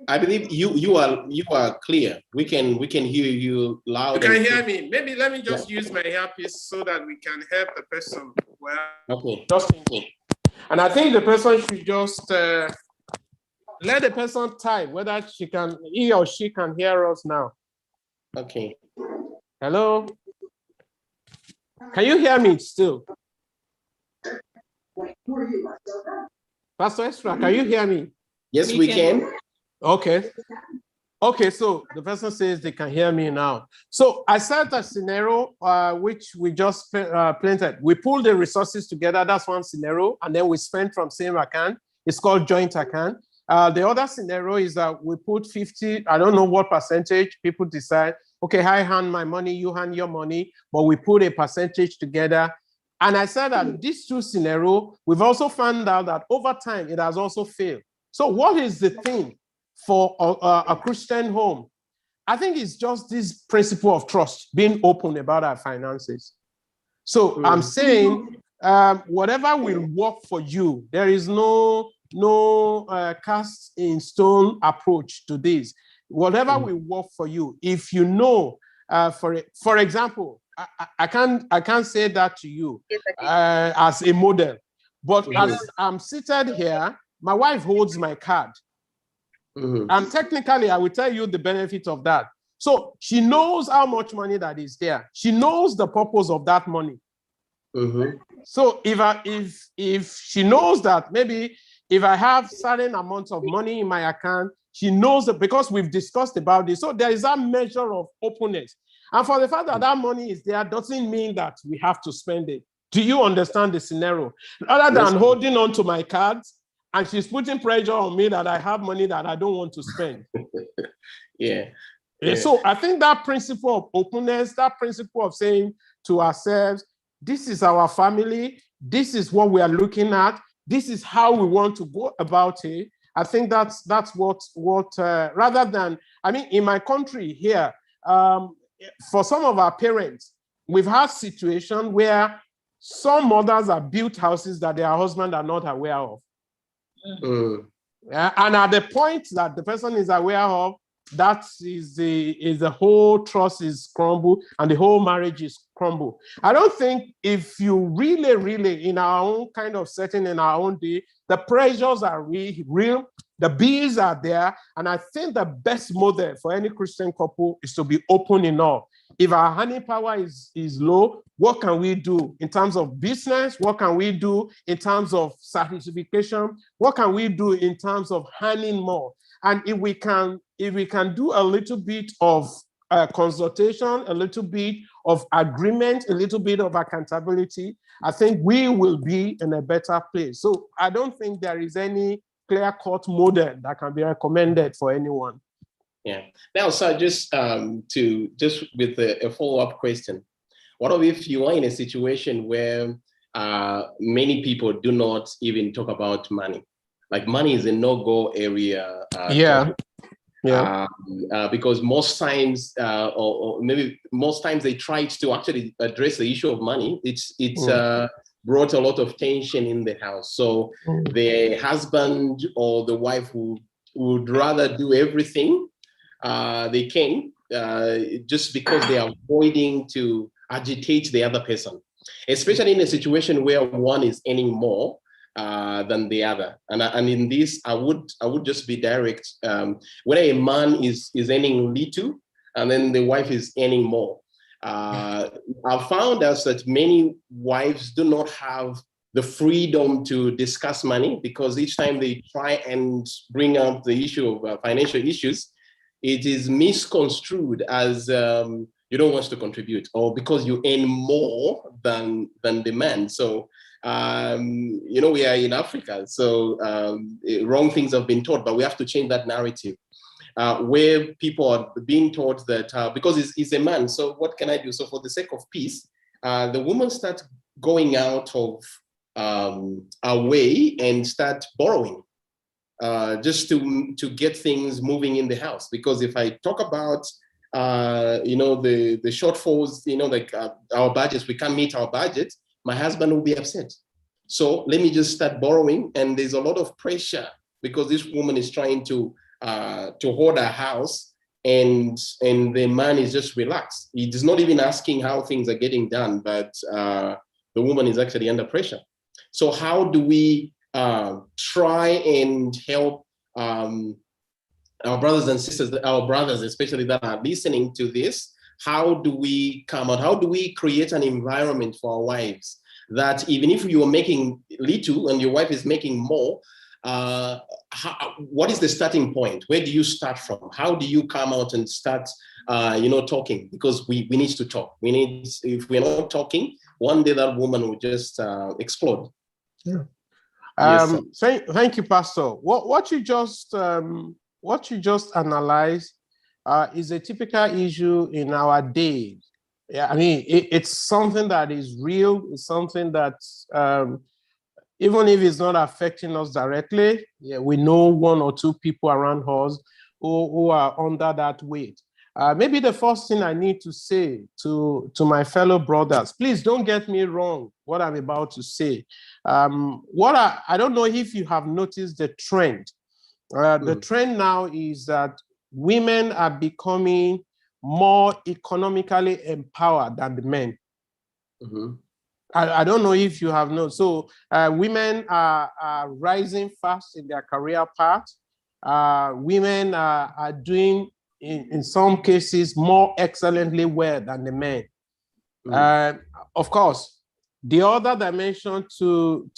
I believe you are clear. We can hear you loud. You can hear me. Maybe let me just use my earpiece so that we can help the person. Well, okay. Just thinking. And I think the person should just let the person type whether he or she can hear us now. Okay. Hello. Can you hear me still? Pastor Ezra, can you hear me? Yes, we can. Okay. Okay, so the person says they can hear me now. So I set a scenario which we just planted. We pull the resources together, that's one scenario, and then we spend from same account. It's called joint account. The other scenario is that we put 50, I don't know what percentage, people decide, okay, I hand my money, you hand your money, but we put a percentage together. And I said that these two scenarios, we've also found out that over time, it has also failed. So what is the thing for a Christian home? I think it's just this principle of trust, being open about our finances. So I'm saying, whatever will work for you, there is no cast in stone approach to this. Whatever will work for you, if you know, for example, I can't say that to you as a model, but as I'm seated here, my wife holds my card. And technically, I will tell you the benefit of that. So she knows how much money that is there. She knows the purpose of that money. So if she knows that maybe if I have certain amounts of money in my account, she knows that because we've discussed about this. So there is a measure of openness. And for the fact that that money is there doesn't mean that we have to spend it. Do you understand the scenario? Other than holding on to my cards, and she's putting pressure on me that I have money that I don't want to spend. Yeah. So I think that principle of openness, that principle of saying to ourselves, this is our family, this is what we are looking at, this is how we want to go about it. I think that's what rather than, I mean, in my country here, for some of our parents, we've had situations where some mothers have built houses that their husbands are not aware of. And at the point that the person is aware of, that is the whole trust is crumbled and the whole marriage is crumbled. I don't think if you really in our own kind of setting in our own day, the pressures are real. The bills are there. And I think the best model for any Christian couple is to be open enough. If our earning power is low, what can we do in terms of business? What can we do in terms of certification? What can we do in terms of earning more? And if we can do a little bit of consultation, a little bit of agreement, a little bit of accountability, I think we will be in a better place. So I don't think there is any clear-cut model that can be recommended for anyone. Yeah. Now, sir, just with a follow-up question. What if you are in a situation where many people do not even talk about money? Like money is a no-go area. Because most times, or maybe most times, they tried to actually address the issue of money. It's brought a lot of tension in the house. So the husband or the wife would rather do everything they can just because they are avoiding to agitate the other person, especially in a situation where one is earning more than the other. And in this, I would just be direct. When a man is earning little and then the wife is earning more, I've found out that many wives do not have the freedom to discuss money, because each time they try and bring up the issue of financial issues, it is misconstrued as you don't want to contribute, or because you earn more than the man. So we are in Africa, so wrong things have been taught, but we have to change that narrative. Where people are being taught that because he's a man, so what can I do? So for the sake of peace, the woman starts going out of our way and start borrowing just to get things moving in the house. Because if I talk about the shortfalls, like our budgets, we can't meet our budget, my husband will be upset. So let me just start borrowing, and there's a lot of pressure because this woman is trying to hold her house, and the man is just relaxed. He's not even asking how things are getting done, but the woman is actually under pressure. So how do we try and help our brothers and sisters, our brothers especially that are listening to this? How do we come out? How do we create an environment for our wives that even if you are making little and your wife is making more, what is the starting point? Where do you start from? How do you come out and start, talking? Because we need to talk. If we're not talking, one day that woman will just explode. Yeah. Yes, thank you, Pastor. What you just analyzed is a typical issue in our days. Yeah, I mean, it's something that is real. It's something that even if it's not affecting us directly, we know one or two people around us who are under that weight. Maybe the first thing I need to say to my fellow brothers, please don't get me wrong, what I'm about to say. I don't know if you have noticed the trend. The trend now is that women are becoming more economically empowered than the men. Mm-hmm. I don't know if you have noticed. So women are rising fast in their career path. Women are doing, in some cases, more excellently well than the men. Of course, the other dimension to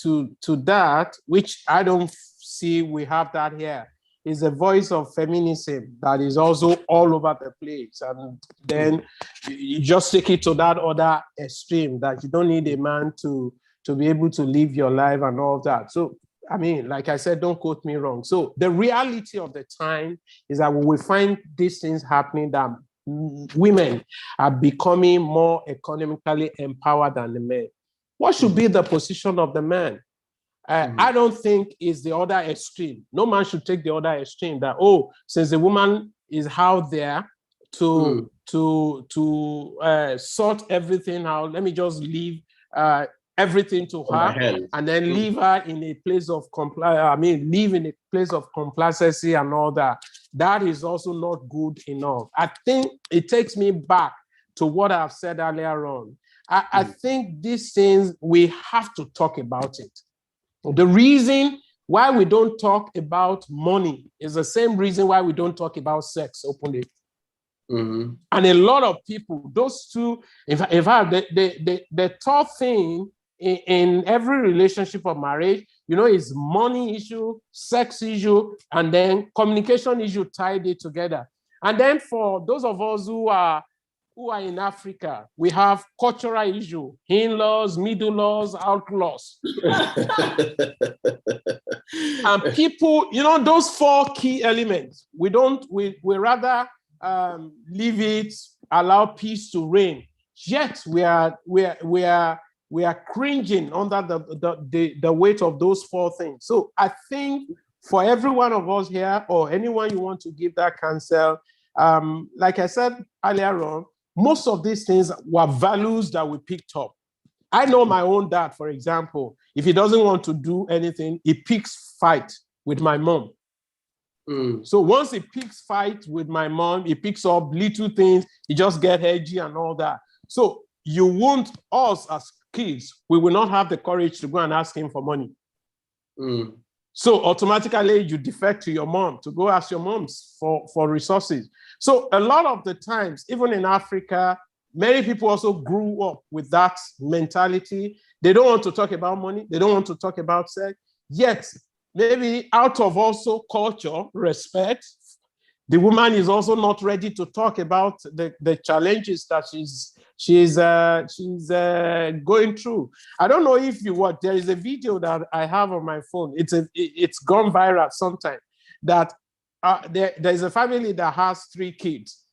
that, which I don't see we have that here, is a voice of feminism that is also all over the place. And then you just take it to that other extreme, that you don't need a man to be able to live your life and all that. So, I mean, like I said, don't quote me wrong. So the reality of the time is that we find these things happening, that women are becoming more economically empowered than the men. What should be the position of the man? I don't think it's the other extreme. No man should take the other extreme that, since the woman is out there to sort everything out, let me just leave everything to her and then leave her in a place of live in a place of complacency and all that. That is also not good enough. I think it takes me back to what I've said earlier on. I think these things, we have to talk about it. The reason why we don't talk about money is the same reason why we don't talk about sex openly. Mm-hmm. And a lot of people, those two, in fact, the top thing in every relationship of marriage, is money issue, sex issue, and then communication issue tied it together. And then for those of us who are in Africa, we have cultural issue, in-laws, middle-laws, outlaws. And people, those four key elements, we rather leave it, allow peace to reign. Yet we are cringing under the weight of those four things. So I think for every one of us here, or anyone you want to give that counsel, like I said earlier on, most of these things were values that we picked up. I know my own dad, for example, if he doesn't want to do anything, he picks fight with my mom. So once he picks fight with my mom, he picks up little things, he just get edgy and all that. So you want us as kids, we will not have the courage to go and ask him for money. So automatically you defect to your mom to go ask your moms for resources. So a lot of the times, even in Africa, many people also grew up with that mentality. They don't want to talk about money. They don't want to talk about sex. Yet, maybe out of also culture, respect, the woman is also not ready to talk about the challenges that she's going through. I don't know if you watch. There is a video that I have on my phone. It's gone viral sometime. That there's a family that has 3 kids.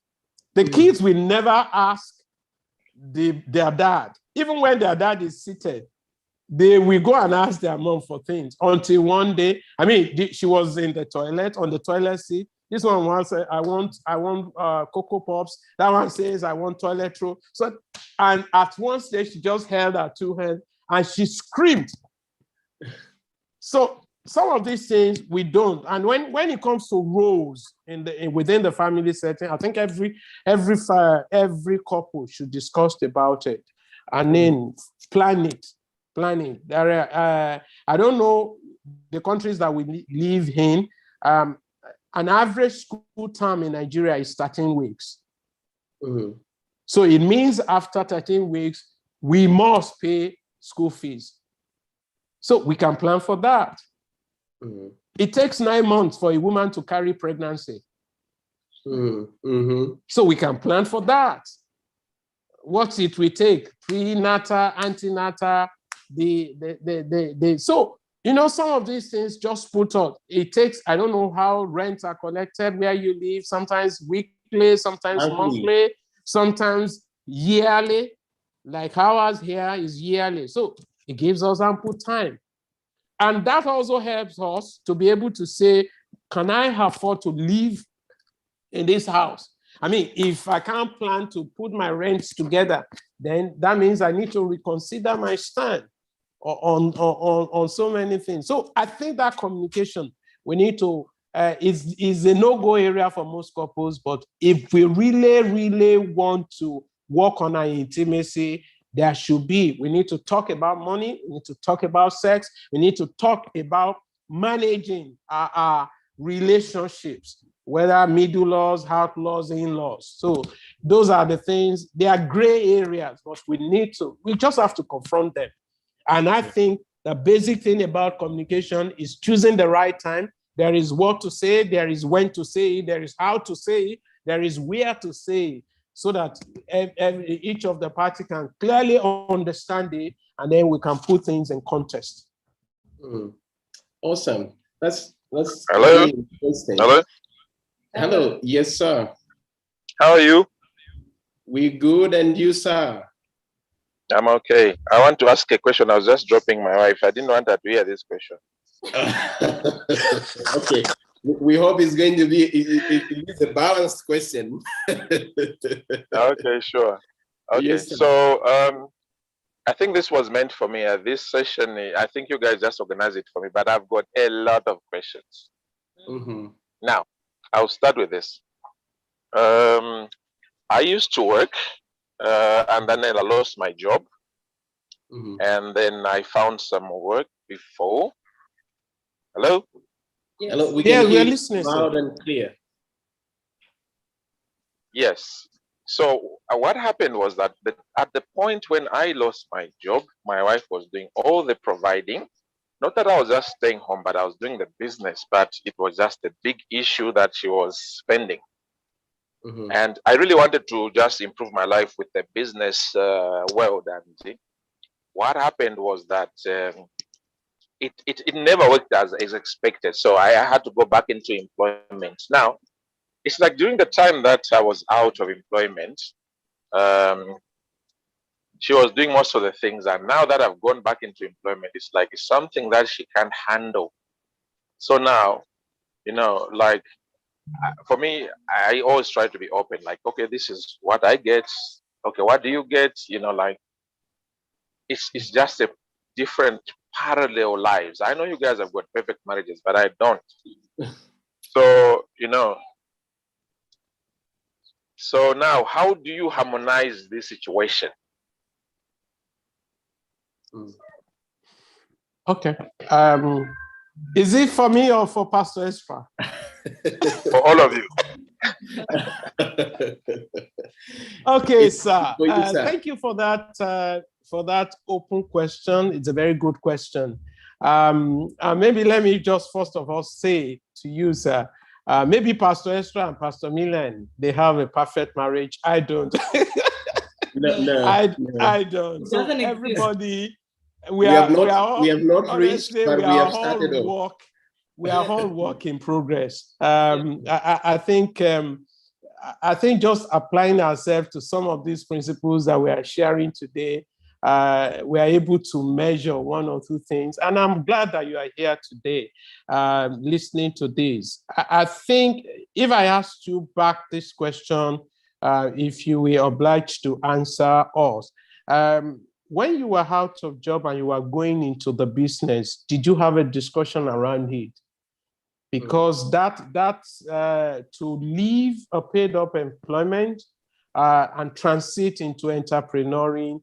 The kids will never ask their dad, even when their dad is seated. They will go and ask their mom for things until one day, she was in the toilet, on the toilet seat. This one wants, I want Cocoa Pops. That one says, I want toilet roll. So, and at one stage, she just held her 2 hands and she screamed. So some of these things we don't. And when it comes to roles within the family setting, I think every couple should discuss about it and then plan it. There are, I don't know the countries that we live in. An average school term in Nigeria is 13 weeks. So it means after 13 weeks, we must pay school fees. So we can plan for that. It takes 9 months for a woman to carry pregnancy. So we can plan for that. What it will take, prenatal, antenatal, so some of these things just put on. It takes, I don't know how rents are collected where you live, sometimes weekly, sometimes monthly, sometimes yearly. Like ours here is yearly. So it gives us ample time. And that also helps us to be able to say, can I afford to live in this house? If I can't plan to put my rents together, then that means I need to reconsider my stand on so many things. So I think that communication, we need to, is a no-go area for most couples. But if we really, really want to work on our intimacy, we need to talk about money, we need to talk about sex, we need to talk about managing our relationships, whether middle-laws, outlaws, in-laws. So those are the things, they are gray areas, but we just have to confront them. And I think the basic thing about communication is choosing the right time. There is what to say, there is when to say it, there is how to say it, there is where to say it, so that each of the parties can clearly understand it, and then we can put things in context. Awesome. That's Hello. really interesting. Hello. Yes, sir. How are you? We good, and you, sir? I'm okay. I want to ask a question. I was just dropping my wife. I didn't want her to hear this question. Okay. We hope it's going to be a balanced question. Okay, sure. Okay. Yes, So I think this was meant for me. This session, I think you guys just organized it for me, but I've got a lot of questions. Now, I'll start with this. I used to work, and then I lost my job. And then I found some work before. Hello? Yes. Hello, we Yeah, can we hear are you listening, sir. loud and clear. Yes. So what happened was that at the point when I lost my job, my wife was doing all the providing. Not that I was just staying home, but I was doing the business, but it was just a big issue that she was spending. Mhm. And I really wanted to just improve my life with the business world. And what happened was that it never worked as expected. So I had to go back into employment. Now, it's like during the time that I was out of employment, she was doing most of the things. And now that I've gone back into employment, it's like it's something that she can't handle. So now, like for me, I always try to be open. Like, okay, this is what I get. Okay, what do you get? Like it's just a different parallel lives. I know you guys have got perfect marriages, but I don't. So so now how do you harmonize this situation? Okay. Is it for me or for Pastor Estra? For all of you. Okay, sir. for you, sir. Thank you for that open question. It's a very good question. Maybe let me just first of all say to you, sir, maybe Pastor Estra and Pastor Milan, they have a perfect marriage. I don't. No, I don't. So Doesn't exist. everybody, we have not reached, honestly, but we we have are started all off. we are all work in progress. I think just applying ourselves to some of these principles that we are sharing today, we are able to measure one or two things. And I'm glad that you are here today listening to this. I think if I asked you back this question, if you were obliged to answer us, when you were out of job and you were going into the business, did you have a discussion around it? Because to leave a paid up employment and transit into entrepreneuring,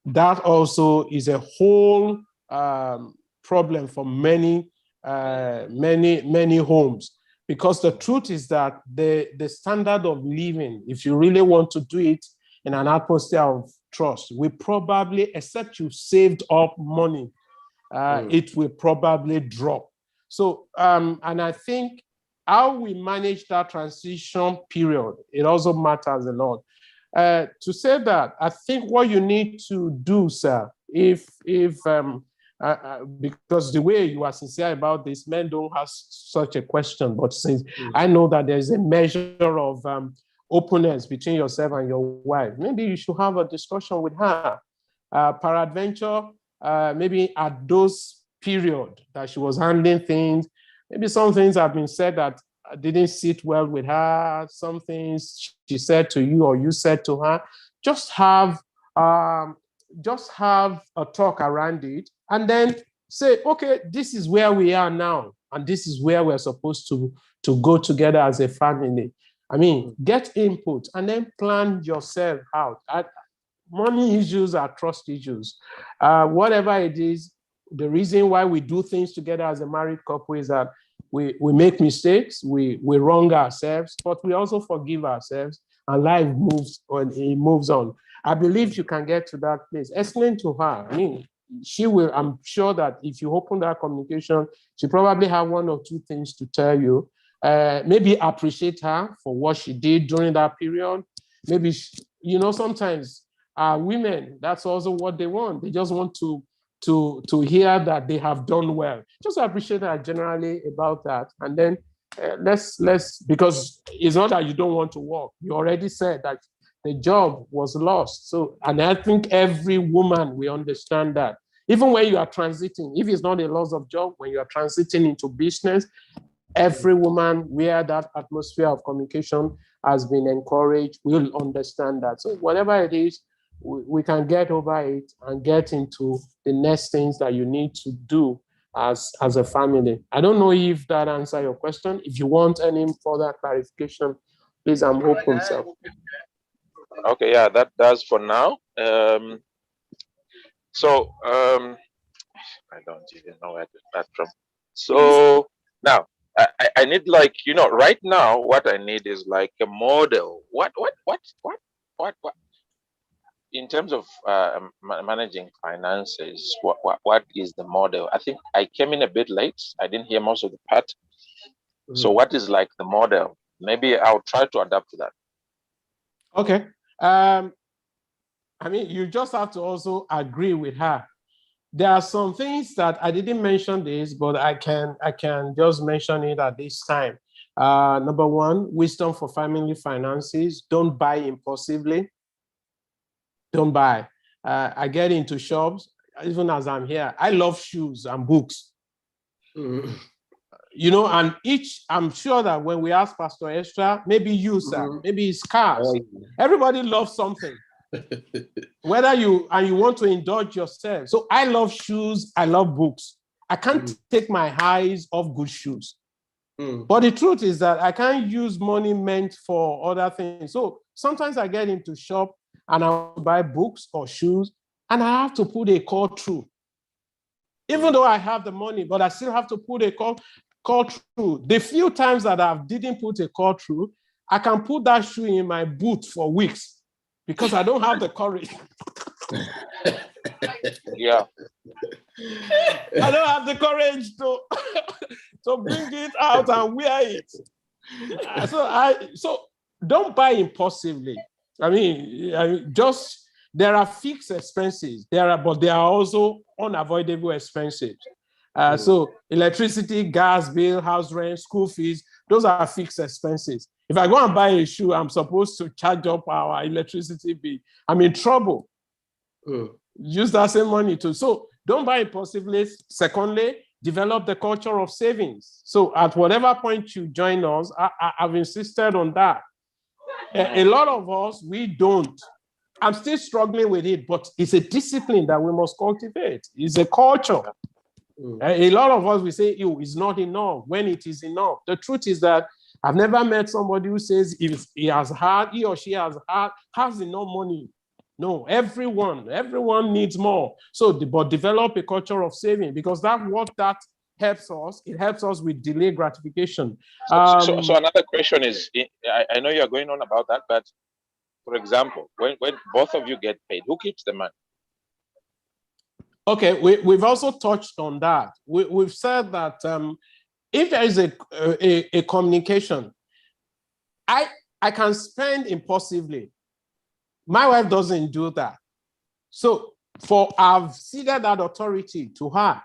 that also is a whole problem for many homes. Because the truth is that the standard of living, if you really want to do it in an atmosphere of trust, will probably, except you saved up money, it will probably drop. So, and I think how we manage that transition period, it also matters a lot. To say that, I think what you need to do, sir, because the way you are sincere about this, men don't ask such a question, but since I know that there's a measure of openness between yourself and your wife, maybe you should have a discussion with her. Peradventure, maybe at those period that she was handling things, maybe some things have been said that didn't sit well with her, some things she said to you or you said to her. Just have a talk around it and then say, okay, this is where we are now and this is where we're supposed to go together as a family. I mean, get input and then plan yourself out. Money issues are trust issues. Whatever it is, the reason why we do things together as a married couple is that we make mistakes, we wrong ourselves, but we also forgive ourselves, and life moves on. I believe you can get to that place. Explain to her. I mean, she will. I'm sure that if you open that communication, she probably have one or two things to tell you. Maybe appreciate her for what she did during that period. Maybe sometimes women, that's also what they want. They just want to hear that they have done well. Just appreciate that generally about that. And then let's because it's not that you don't want to work. You already said that the job was lost. So, and I think every woman will understand that. Even when you are transiting, if it's not a loss of job, when you are transiting into business, every woman where that atmosphere of communication has been encouraged will understand that. So whatever it is, we can get over it and get into the next things that you need to do as a family. I don't know if that answers your question. If you want any further clarification, please, I'm open, sir. Okay, yeah, that does for now. I don't even know where to start from. So now I need, like, right now what I need is like a model. What in terms of managing finances, what is the model? I think I came in a bit late. I didn't hear most of the part. So what is like the model? Maybe I'll try to adapt to that. Okay. I mean, you just have to also agree with her. There are some things that I didn't mention this, but I can just mention it at this time. Number one, wisdom for family finances. Don't buy impulsively. Don't buy. I get into shops, even as I'm here. I love shoes and books. And I'm sure that when we ask Pastor Ezra, maybe you, sir, maybe it's cars. Everybody loves something. Whether you want to indulge yourself. So I love shoes, I love books. I can't take my eyes off good shoes. But the truth is that I can't use money meant for other things. So sometimes I get into shop and I buy books or shoes, and I have to put a call through. Even though I have the money, but I still have to put a call through. The few times that I didn't put a call through, I can put that shoe in my boot for weeks. Because I don't have the courage. Yeah. I don't have the courage to bring it out and wear it. So don't buy impulsively. I mean, just there are fixed expenses. But there are also unavoidable expenses. So electricity, gas bill, house rent, school fees, those are fixed expenses. If I go and buy a shoe, I'm supposed to charge up our electricity bill. I'm in trouble. Use that same money too. So don't buy impulsively. Secondly, develop the culture of savings. So at whatever point you join us, I've insisted on that. A lot of us, we don't. I'm still struggling with it, but it's a discipline that we must cultivate. It's a culture. A lot of us, we say, it's not enough when it is enough. The truth is that I've never met somebody who says if he or she has enough money. No, everyone needs more. So, but develop a culture of saving, because that helps us. It helps us with delayed gratification. So another question is, I know you're going on about that, but for example, when both of you get paid, who keeps the money? Okay, we've also touched on that. We've said that if there is a communication, I can spend impulsively. My wife doesn't do that. So I've ceded that authority to her.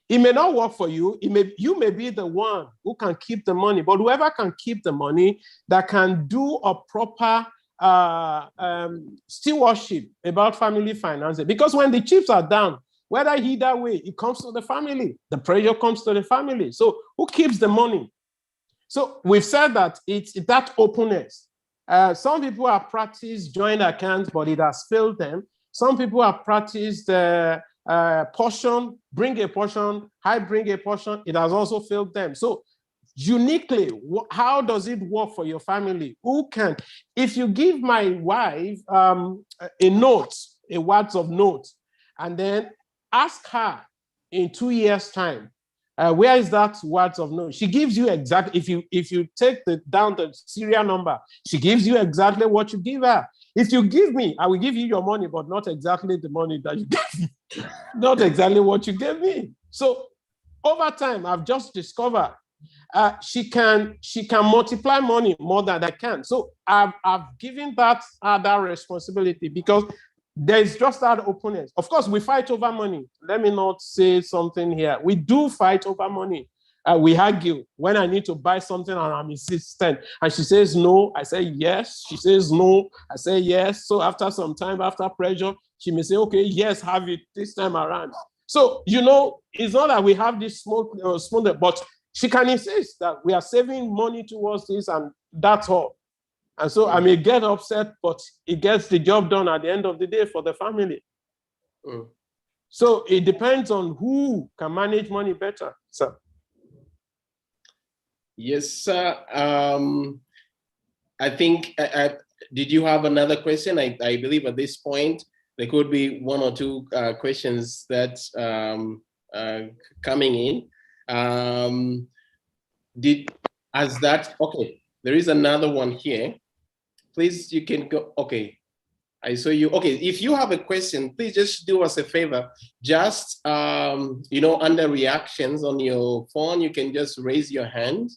It may not work for you. You may be the one who can keep the money, but whoever can keep the money, that can do a proper stewardship about family finances. Because when the chips are down, whether either way, it comes to the family. The pressure comes to the family. So who keeps the money? So we've said that it's that openness. Some people have practiced joint accounts, but it has failed them. Some people have practiced portion, bring a portion, I bring a portion. It has also failed them. So uniquely, how does it work for your family? Who can? If you give my wife a note, a words of note, and then ask her in 2 years' time, where is that words of note? She gives you exactly, if you take down the serial number, she gives you exactly what you give her. If you give me, I will give you your money, but not exactly the money that you gave me, not exactly what you gave me. So over time, I've just discovered she can multiply money more than I can. So I've given that responsibility, because there's just that openness. Of course, we fight over money. Let me not say something here. We do fight over money. We argue when I need to buy something and I'm insistent. And she says no, I say yes. She says no, I say yes. So after some time, after pressure, she may say, okay, yes, have it this time around. So, it's not that we have this small, but she can insist that we are saving money towards this, and that's all. And so I may get upset, but it gets the job done at the end of the day for the family. So it depends on who can manage money better. So. Yes, sir. I think, did you have another question? I believe at this point, there could be one or two questions that's coming in. Okay, there is another one here. Please, you can go. Okay, I saw you. Okay, if you have a question, please just do us a favor. Just, under reactions on your phone, you can just raise your hand,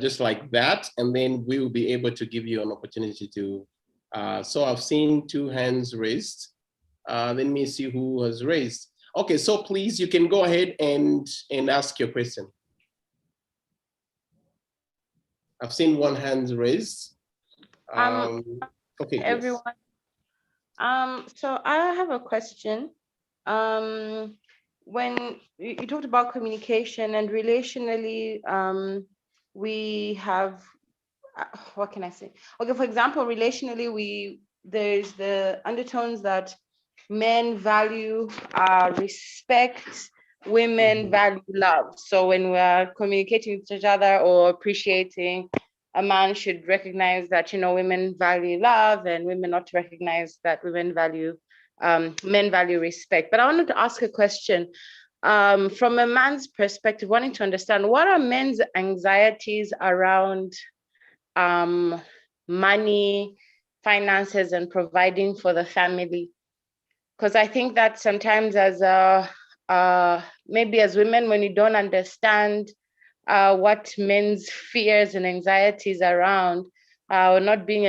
just like that, and then we will be able to give you an opportunity to. So I've seen 2 hands raised. Let me see who has raised. Okay, so please, you can go ahead and ask your question. I've seen 1 hand raised. Okay, everyone. Yes. So I have a question. When you talked about communication and relationally, we have, what can I say? Okay, for example, relationally, there's the undertones that men value respect, women value love. So when we're communicating with each other or appreciating, a man should recognize that, women value love, and women not to recognize that men value respect. But I wanted to ask a question from a man's perspective, wanting to understand, what are men's anxieties around money, finances, and providing for the family? Because I think that sometimes maybe as women, when you don't understand what men's fears and anxieties around, not being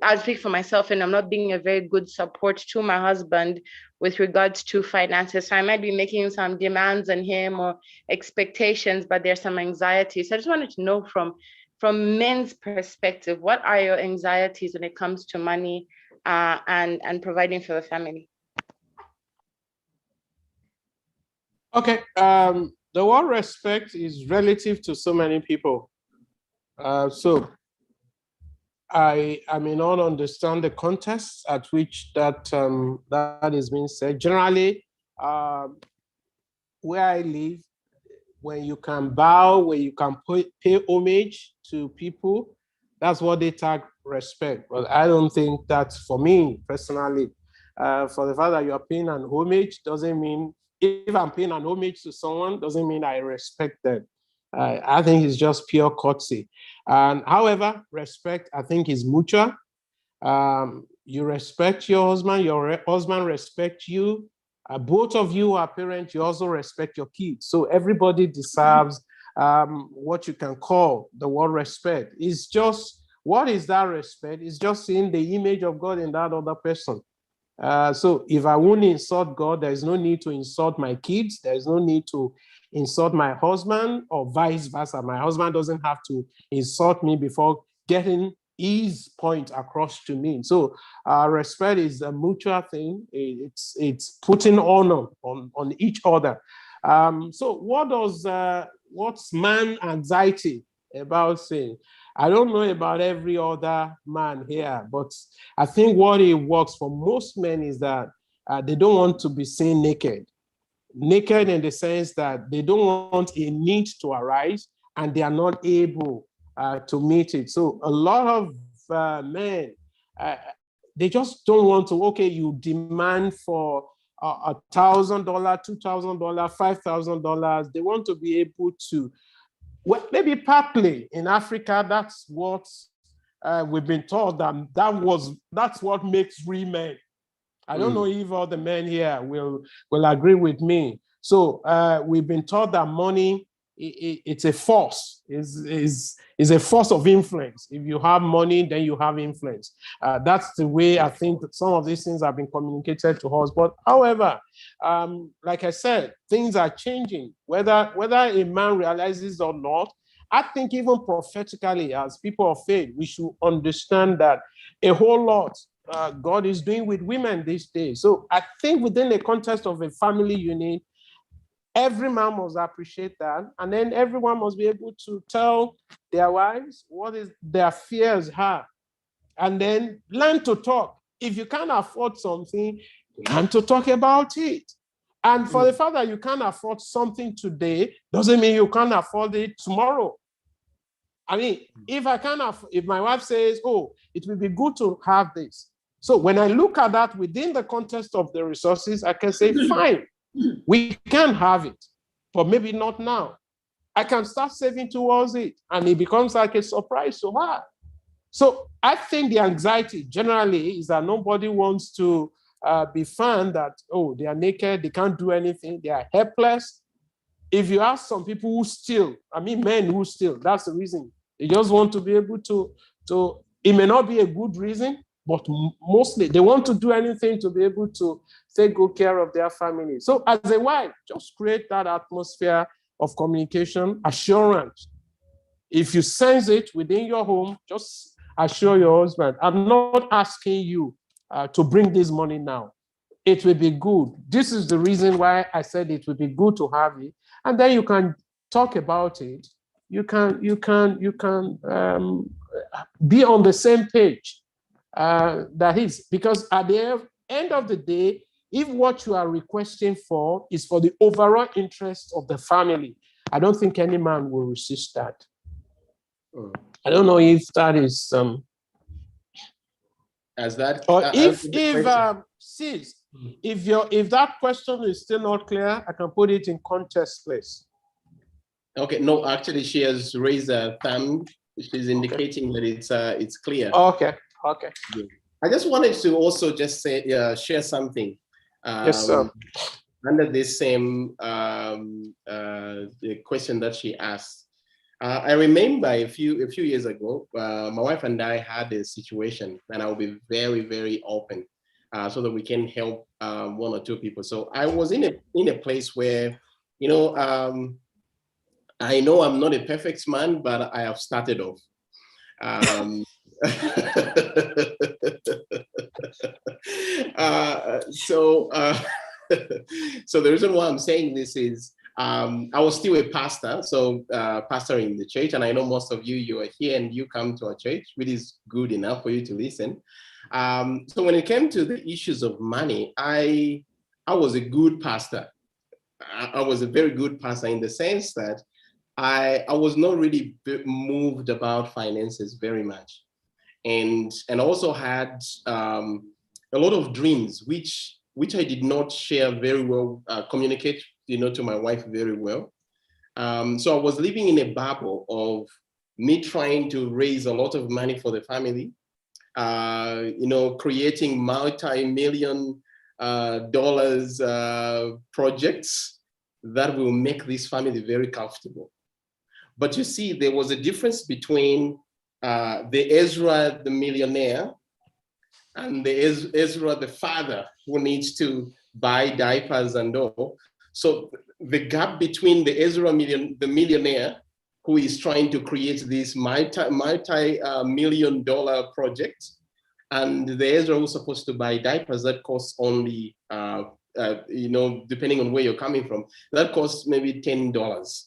I'll speak for myself, and I'm not being a very good support to my husband with regards to finances. So I might be making some demands on him or expectations, but there's some anxieties. So I just wanted to know from men's perspective, what are your anxieties when it comes to money and providing for the family? Okay, the word respect is relative to so many people. So I may not understand the context at which that is being said. Generally, where I live, when you can bow, when you can pay homage to people, that's what they tag respect. But I don't think that's, for me personally, for the fact that you are paying an homage doesn't mean, if I'm paying an homage to someone, doesn't mean I respect them. I think it's just pure courtesy. And however, respect, I think, is mutual. You respect your husband respects you. Both of you are parents, you also respect your kids. So everybody deserves what you can call the word respect. It's just, what is that respect? It's just seeing the image of God in that other person. So if I won't insult God, there is no need to insult my kids. There is no need to insult my husband, or vice versa. My husband doesn't have to insult me before getting his point across to me. So respect is a mutual thing. It's putting honor on each other. So what's man anxiety about saying? I don't know about every other man here, but I think what it works for most men is that they don't want to be seen naked. Naked in the sense that they don't want a need to arise and they are not able to meet it. So a lot of men, they just don't want to, okay, you demand for $1,000, $2,000, $5,000. They want to be able to, well, maybe partly in Africa, that's what we've been taught, that's what makes real men. I don't know if all the men here will agree with me. So we've been taught that money, it's a force, is a force of influence. If you have money, then you have influence. That's the way I think that some of these things have been communicated to us. But however, like I said, things are changing. Whether a man realizes or not, I think even prophetically, as people of faith, we should understand that a whole lot God is doing with women these days. So I think within the context of a family unit, every man must appreciate that. And then everyone must be able to tell their wives what is their fears are. And then learn to talk. If you can't afford something, learn to talk about it. And for the fact that you can't afford something today, doesn't mean you can't afford it tomorrow. I mean, if my wife says, oh, it will be good to have this. So when I look at that within the context of the resources, I can say, fine, we can have it. but maybe not now. I can start saving towards it, and it becomes like a surprise to her. So I think the anxiety generally is that nobody wants to be found that, oh, they are naked, they can't do anything, they are helpless. If you ask some people who steal, men who steal, that's the reason. They just want to be able to it may not be a good reason, but mostly they want to do anything to be able to take good care of their family. So as a wife, just create that atmosphere of communication, assurance. If you sense it within your home, just assure your husband, I'm not asking you to bring this money now. It will be good. This is the reason why I said it would be good to have it. And then you can talk about it. You can be on the same page. That is, because at the end of the day, if what you are requesting for is for the overall interest of the family, I don't think any man will resist that. I don't know if that is as that, or if that question is still not clear, I can put it in context, please. Okay, no, actually, she has raised a thumb. She's indicating that it's clear. Okay. I just wanted to also just say, share something. Yes, sir. Under this same the question that she asked, I remember a few years ago, my wife and I had a situation, and I'll be very, very open, so that we can help one or two people. So I was in a place where, I know I'm not a perfect man, but I have started off. So the reason why I'm saying this is I was still a pastor, so pastor in the church, and I know most of you are here and you come to our church, which is good enough for you to listen. So when it came to the issues of money, I was a good pastor. I was a very good pastor in the sense that I was not really moved about finances very much, and also had a lot of dreams which I did not share very well, communicate to my wife very well. So I was living in a bubble of me trying to raise a lot of money for the family, creating multi-million dollars projects that will make this family very comfortable. But you see, there was a difference between the Ezra, the millionaire, and the Ezra, the father, who needs to buy diapers and all. So the gap between the Ezra the millionaire, who is trying to create this multi-million dollar project, and the Ezra who's supposed to buy diapers that costs only, depending on where you're coming from, that costs maybe $10.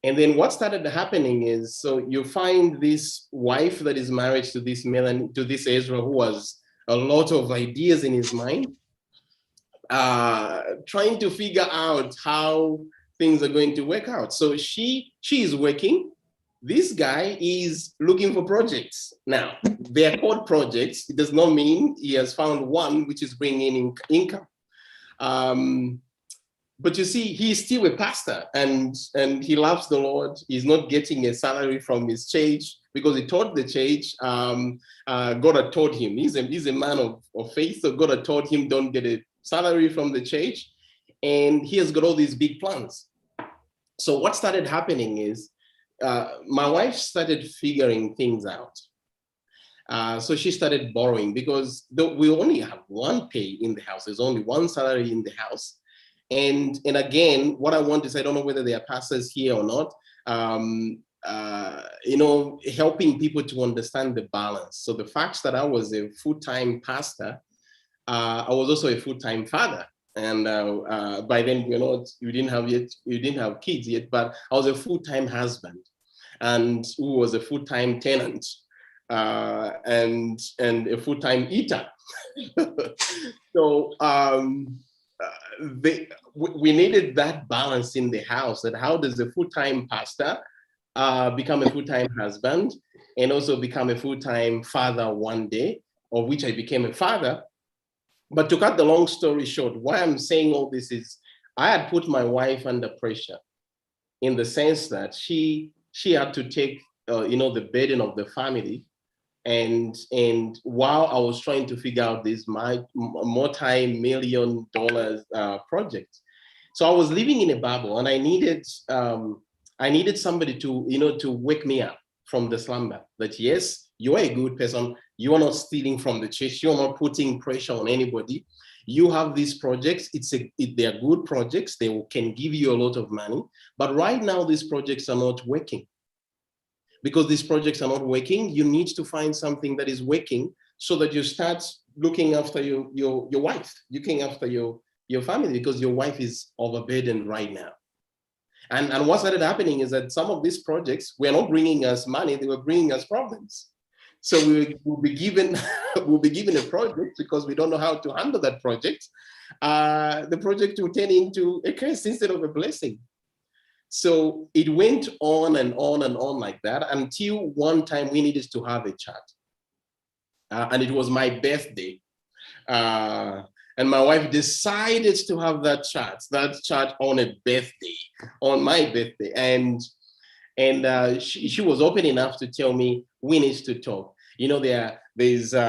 And then what started happening is, so you find this wife that is married to this Ezra, who has a lot of ideas in his mind, trying to figure out how things are going to work out. So she is working. This guy is looking for projects. Now, they are called projects. It does not mean he has found one which is bringing in income. But you see, he's still a pastor, and he loves the Lord. He's not getting a salary from his church because he taught the church. God had taught him. He's a man of faith, so God had taught him, don't get a salary from the church. And he has got all these big plans. So what started happening is my wife started figuring things out. So she started borrowing because we only have one pay in the house. There's only one salary in the house. And again, what I want is, I don't know whether there are pastors here or not, helping people to understand the balance. So the fact that I was a full-time pastor, I was also a full-time father. And by then, you didn't have kids yet, but I was a full-time husband, and who was a full-time tenant, and a full-time eater. So we needed that balance in the house. That how does a full-time pastor become a full-time husband and also become a full-time father one day, of which I became a father. But to cut the long story short, why I'm saying all this is I had put my wife under pressure in the sense that she had to take, the burden of the family. And while I was trying to figure out this multi-million dollars project, so I was living in a bubble, and I needed somebody to wake me up from the slumber. That yes, you are a good person. You are not stealing from the church. You are not putting pressure on anybody. You have these projects. They are good projects. They can give you a lot of money. But right now, these projects are not working. Because these projects are not working, you need to find something that is working so that you start looking after your wife, looking after your family, because your wife is overburdened right now. And what started happening is that some of these projects were not bringing us money, they were bringing us problems. So we'll be given a project because we don't know how to handle that project. The project will turn into a curse instead of a blessing. So it went on and on and on like that until one time we needed to have a chat. And it was my birthday. And my wife decided to have that chat on my birthday. And she was open enough to tell me, we need to talk. There's there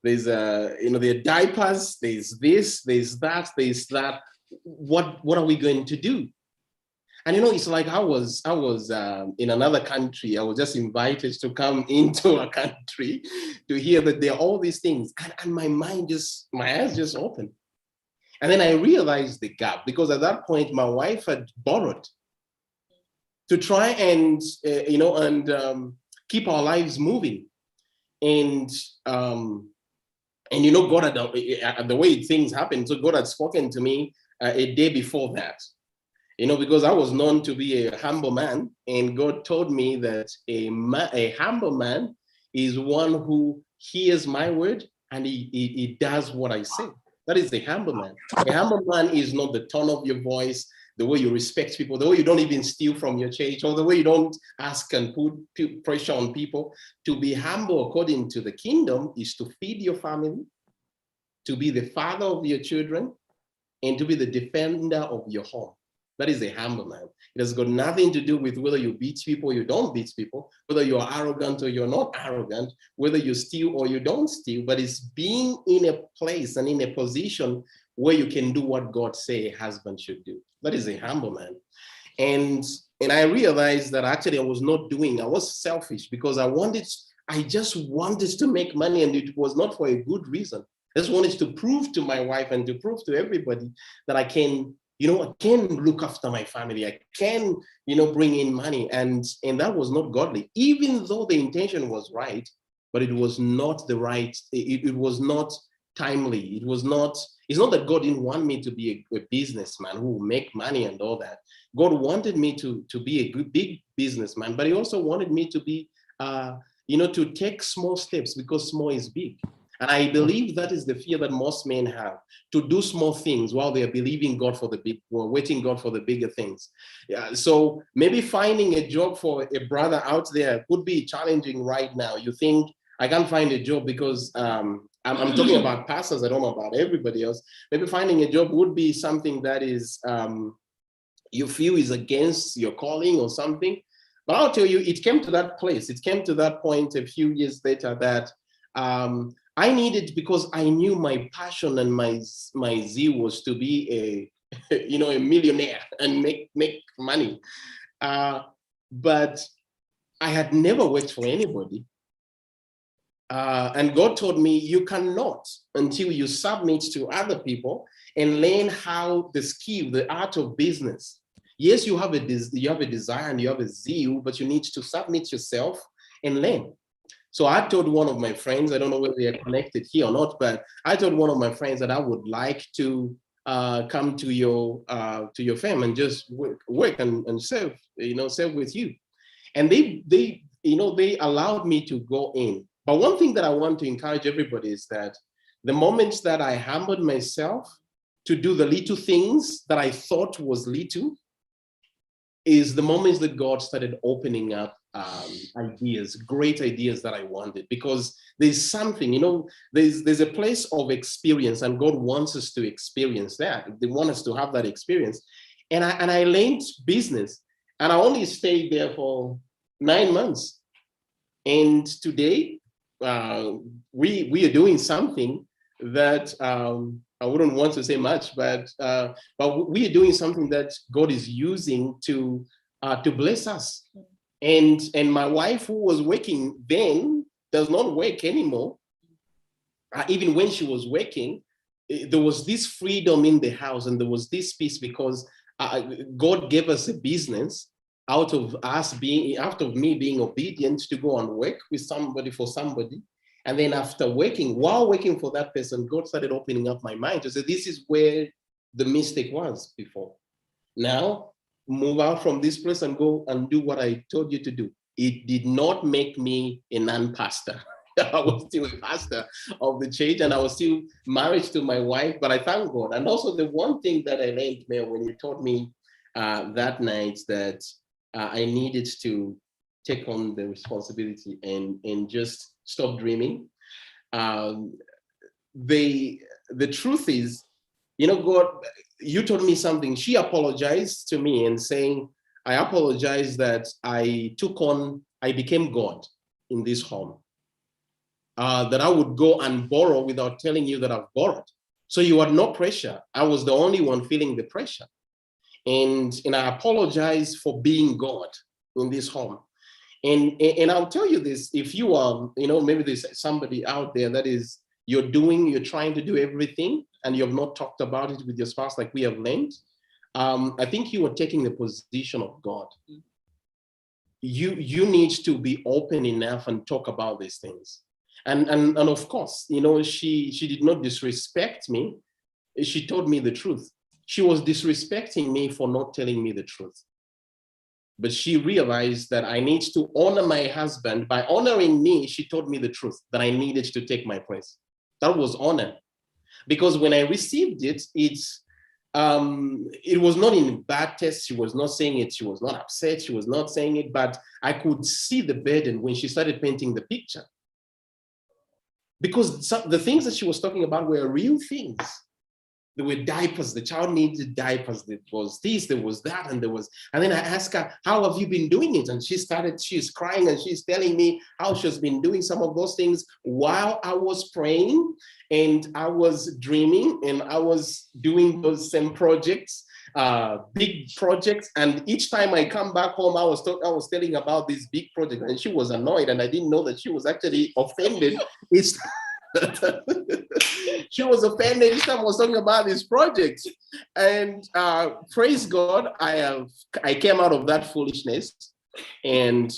are diapers, there's this, there's that. What are we going to do? And it's like I was in another country. I was just invited to come into a country to hear that there are all these things, and my eyes just opened. And then I realized the gap, because at that point my wife had borrowed to try and keep our lives moving, and God had the way things happened. So God had spoken to me a day before that. Because I was known to be a humble man, and God told me that a humble man is one who hears my word and he does what I say. That is a humble man. A humble man is not the tone of your voice, the way you respect people, the way you don't even steal from your church, or the way you don't ask and put pressure on people. To be humble according to the kingdom is to feed your family, to be the father of your children, and to be the defender of your home. That is a humble man. It has got nothing to do with whether you beat people or you don't beat people, whether you're arrogant or you're not arrogant, whether you steal or you don't steal, but it's being in a place and in a position where you can do what God say a husband should do. That is a humble man. And I realized that actually I was selfish, because I just wanted to make money, and it was not for a good reason. I just wanted to prove to my wife and to prove to everybody that I can look after my family. I can, bring in money. And that was not godly, even though the intention was right, but it was not the right, it was not timely. It's not that God didn't want me to be a businessman who will make money and all that. God wanted me to be a good, big businessman, but he also wanted me to be, to take small steps, because small is big. And I believe that is the fear that most men have, to do small things while they're believing God for the big, or waiting God for the bigger things. Yeah, so maybe finding a job for a brother out there could be challenging right now. You think, I can't find a job because I'm talking about pastors, I don't know about everybody else. Maybe finding a job would be something that is, you feel is against your calling or something. But I'll tell you, it came to that place. It came to that point a few years later that I needed, because I knew my passion and my zeal was to be a millionaire and make money. But I had never worked for anybody. And God told me, you cannot until you submit to other people and learn how the skill, the art of business. Yes, you have a desire and you have a zeal, but you need to submit yourself and learn. So I told one of my friends, I don't know whether they are connected here or not, but I told one of my friends that I would like to come to your firm and just work and serve, serve with you. And they allowed me to go in. But one thing that I want to encourage everybody is that the moments that I humbled myself to do the little things that I thought was little is the moments that God started opening up ideas, great ideas that I wanted, because there's something, you know, there's a place of experience, and God wants us to experience that. They want us to have that experience. And I learned business, and I only stayed there for 9 months. And today, we are doing something that I wouldn't want to say much, but we are doing something that God is using to bless us. And my wife, who was working then, does not work anymore. Even when she was working, there was this freedom in the house, and there was this peace, because God gave us a business out of me being obedient to go and work with somebody, for somebody. And then while working for that person, God started opening up my mind to say, this is where the mistake was before. Now, move out from this place and go and do what I told you to do. It did not make me a non-pastor. I was still a pastor of the church, and I was still married to my wife, but I thank God. And also the one thing that I learned, Mayor, when you taught me that night, that I needed to take on the responsibility and just stop dreaming. The truth is, you know, God, you told me something. She apologized to me and saying, I apologize that I became God in this home. That I would go and borrow without telling you that I've borrowed. So you had no pressure. I was the only one feeling the pressure. And I apologize for being God in this home. And I'll tell you this, if you are, you know, maybe there's somebody out there that is, you're trying to do everything, and you have not talked about it with your spouse like we have learned, I think you are taking the position of God. You need to be open enough and talk about these things. And of course, you know, she did not disrespect me. She told me the truth. She was disrespecting me for not telling me the truth. But she realized that I need to honor my husband. By honoring me, she told me the truth, that I needed to take my place. That was honor. Because when I received it, it was not in bad taste. She was not saying it. She was not upset. She was not saying it. But I could see the burden when she started painting the picture. Because the things that she was talking about were real things. There were diapers. The child needed diapers. There was this, there was that, and then I asked her, how have you been doing it? And she's crying, and she's telling me how she's been doing some of those things while I was praying, and I was dreaming, and I was doing those same projects, big projects. And each time I come back home, I was telling about this big project, and she was annoyed, and I didn't know that she was actually offended. She was offended each time I was talking about this project. And praise God, I came out of that foolishness, and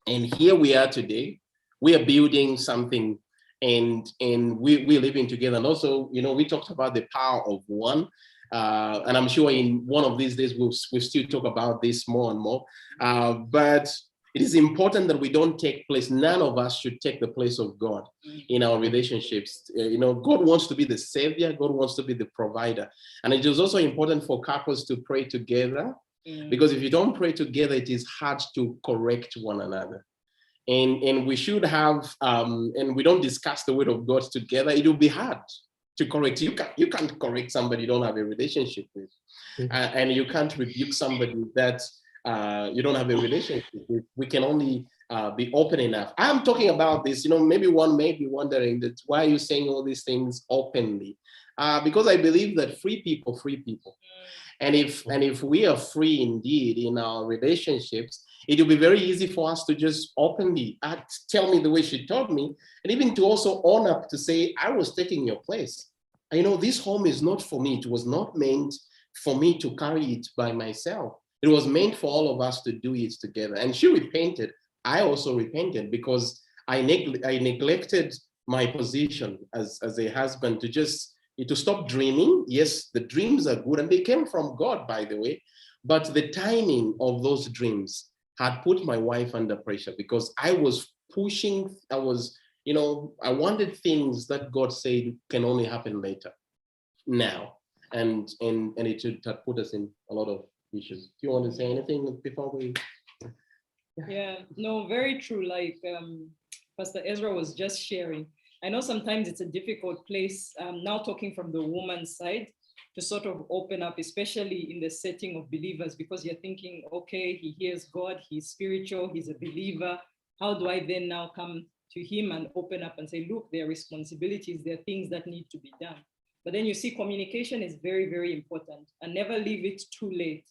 here we are today. We are building something, and we're living together. And also, you know, we talked about the power of one. And I'm sure in one of these days we'll still talk about this more and more. But it is important that we don't take place. None of us should take the place of God in our relationships. You know, God wants to be the savior. God wants to be the provider. And it is also important for couples to pray together, because if you don't pray together, it is hard to correct one another. And we should have, and we don't discuss the word of God together, it will be hard to correct. You can't correct somebody you don't have a relationship with. And you can't rebuke somebody that you don't have a relationship with. We can only be open enough. I'm talking about this, you know, maybe one may be wondering that why are you saying all these things openly? Because I believe that free people. And if we are free indeed in our relationships, it will be very easy for us to just openly tell me the way she told me, and even to also own up to say, I was taking your place. And, you know, this home is not for me. It was not meant for me to carry it by myself. It was meant for all of us to do it together. And she repented. I also repented, because I neglected my position as a husband to stop dreaming. Yes, the dreams are good, and they came from God, by the way. But the timing of those dreams had put my wife under pressure, because I was pushing. I wanted things that God said can only happen later, now, and it had put us in a lot of issues. Do you want to say anything before we? Yeah, no, very true. Like Pastor Ezra was just sharing. I know sometimes it's a difficult place, now talking from the woman's side, to sort of open up, especially in the setting of believers, because you're thinking, okay, he hears God, he's spiritual, he's a believer. How do I then now come to him and open up and say, look, there are responsibilities, there are things that need to be done. But then you see, communication is very, very important, and never leave it too late.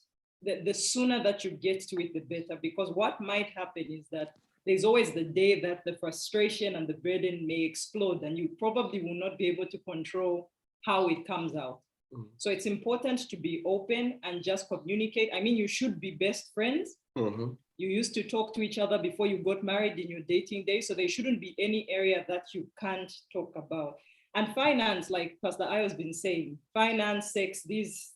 The sooner that you get to it, the better, because what might happen is that there's always the day that the frustration and the burden may explode, and you probably will not be able to control how it comes out. Mm-hmm. So it's important to be open and just communicate. I mean, you should be best friends. Mm-hmm. You used to talk to each other before you got married in your dating days, so there shouldn't be any area that you can't talk about. And finance, like Pastor Ayo's been saying, finance, sex, these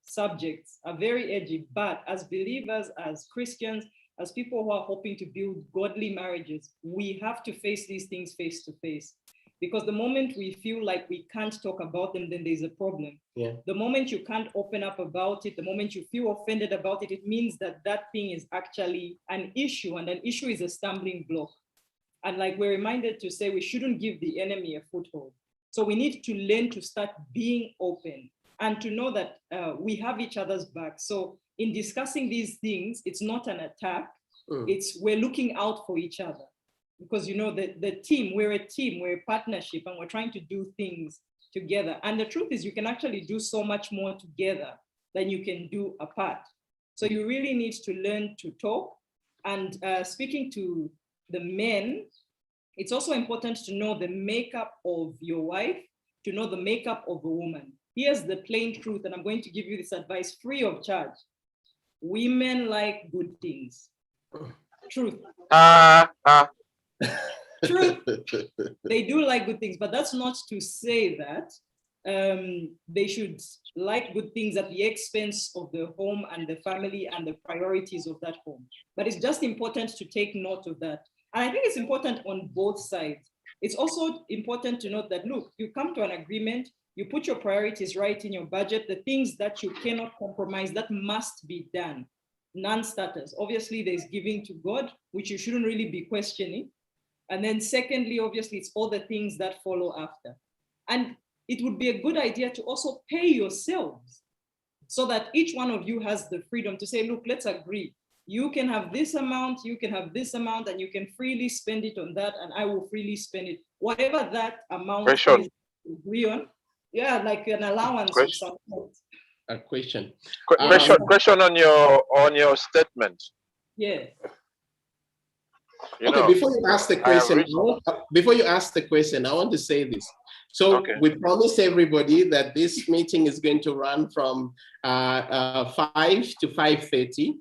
subjects are very edgy, but as believers, as Christians, as people who are hoping to build godly marriages, we have to face these things face to face. Because the moment we feel like we can't talk about them, then there's a problem. Yeah. The moment you can't open up about it, the moment you feel offended about it, it means that that thing is actually an issue, and an issue is a stumbling block. And like we're reminded to say, we shouldn't give the enemy a foothold. So we need to learn to start being open and to know that we have each other's back. So in discussing these things, it's not an attack. It's we're looking out for each other. Because, you know, the team, we're a partnership, and we're trying to do things together. And the truth is, you can actually do so much more together than you can do apart. So you really need to learn to talk. And speaking to the men, it's also important to know the makeup of your wife, to know the makeup of a woman. Here's the plain truth, and I'm going to give you this advice free of charge. Women like good things. Truth. Truth. They do like good things, but that's not to say that they should like good things at the expense of the home and the family and the priorities of that home. But it's just important to take note of that. And I think it's important on both sides. It's also important to note that, look, you come to an agreement, you put your priorities right in your budget, the things that you cannot compromise, that must be done. Non-starters. Obviously, there's giving to God, which you shouldn't really be questioning. And then secondly, obviously, it's all the things that follow after. And it would be a good idea to also pay yourselves so that each one of you has the freedom to say, look, let's agree. You can have this amount, you can have this amount, and you can freely spend it on that, and I will freely spend it. Whatever that amount is, agree on. Yeah, like an allowance of some sort. A question. Question on your statement. Yeah. Before you ask the question, I want to say this. So we promised everybody that this meeting is going to run from 5 to 5:30.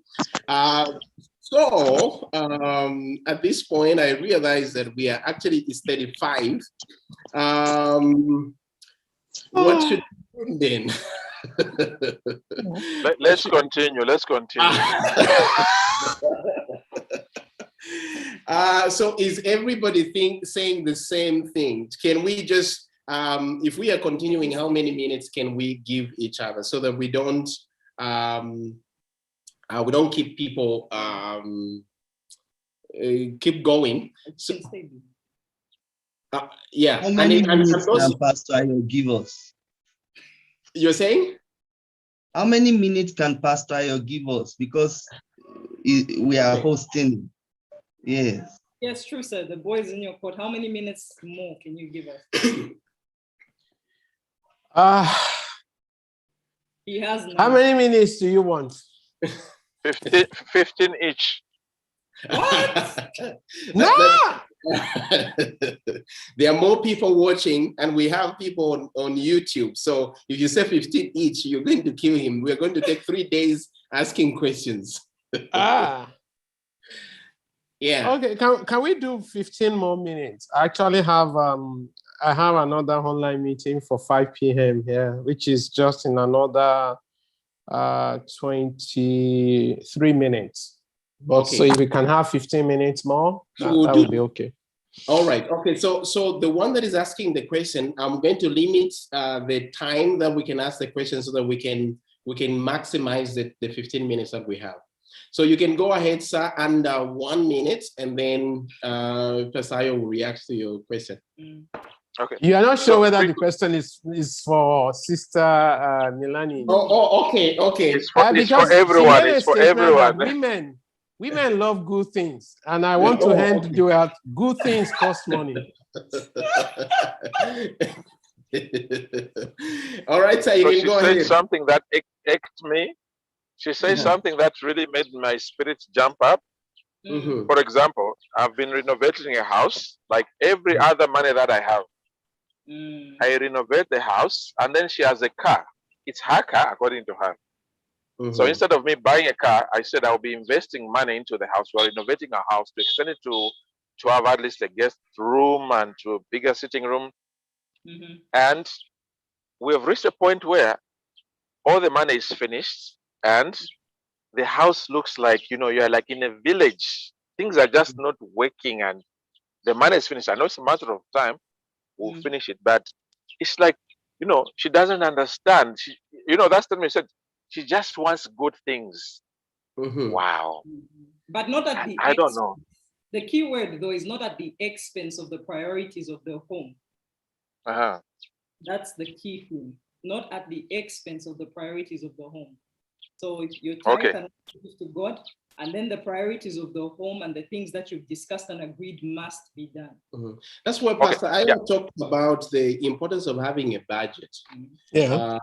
So at this point, I realize that we are actually, it's 35. What should we do then? Let's continue. So is everybody saying the same thing? Can we just, if we are continuing, how many minutes can we give each other so that we don't keep people keep going? So, yeah. How many minutes can Pastor Ayo give us? You're saying? How many minutes can Pastor Ayo give us? Because we are hosting. Yes. Yes, true, sir. The boy is in your court. How many minutes more can you give us? He has none. How many minutes do you want? 15 each. What? No! There are more people watching, and we have people on YouTube. So if you say 15 each, you're going to kill him. We're going to take 3 days asking questions. Yeah. Okay, can we do 15 more minutes? I actually have I have another online meeting for 5 p.m. here, which is just in another 23 minutes. But so if we can have 15 minutes more, that would be okay. All right. Okay. So the one that is asking the question, I'm going to limit the time that we can ask the question so that we can maximize the 15 minutes that we have. So you can go ahead, sir, under 1 minute, and then Pastor Ayo will react to your question. Okay. You are not sure So, whether the question is for Sister Nilani. Okay. It's for Because she everyone. made a It's for statement that everyone. women love good things, and I want to end with good things cost money. All right, sir, you can go ahead. She said something that irked me. She said something that really made my spirit jump up. For example, I've been renovating a house like every other money that I have. I renovate the house, and then she has a car. It's her car, according to her. So instead of me buying a car, I said I'll be investing money into the house. We're renovating our house to extend it to have at least a guest room and to a bigger sitting room. And we have reached a point where all the money is finished and the house looks like, you're like in a village. Things are just not working and the money is finished. I know it's a matter of time. We'll finish it. But it's like, she doesn't understand. That's the time you said, she just wants good things. Wow. But not at the I don't know. The key word, though, is not at the expense of the priorities of the home. That's the key thing. Not at the expense of the priorities of the home. So if you're tithe and to God, and then the priorities of the home and the things that you've discussed and agreed must be done. That's what Pastor I talked about, the importance of having a budget. As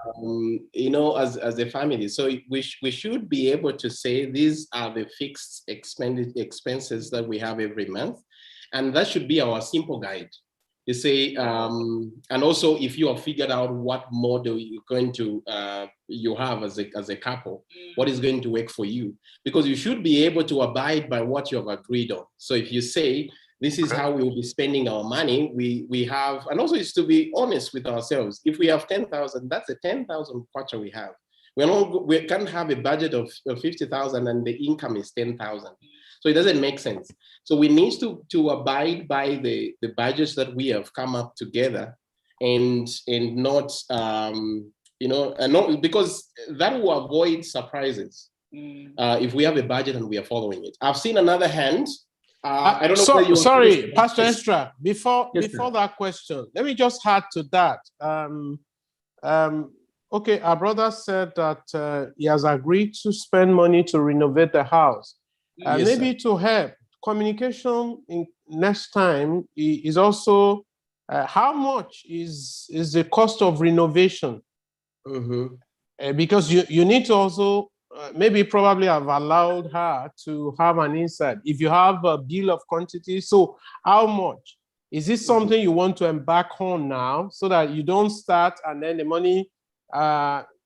a family. So we should be able to say these are the fixed expenses that we have every month, and that should be our simple guide. You say, and also if you have figured out what model you're going to you have as a couple, what is going to work for you, because you should be able to abide by what you have agreed on. So if you say this is how we will be spending our money, we have, and also it's to be honest with ourselves. If we have 10,000, that's a 10,000 kwacha we have. We can't have a budget of 50,000 and the income is 10,000. So it doesn't make sense. So we need to abide by the budgets that we have come up together, and not because that will avoid surprises if we have a budget and we are following it. I've seen another hand. I don't know. Sorry, Pastor Estra. Before that question, let me just add to that. Okay, our brother said that he has agreed to spend money to renovate the house. Maybe to help communication in next time is also how much is the cost of renovation? Because you need to also probably have allowed her to have an insight. If you have a bill of quantity, so how much? Is this something you want to embark on now so that you don't start and then the money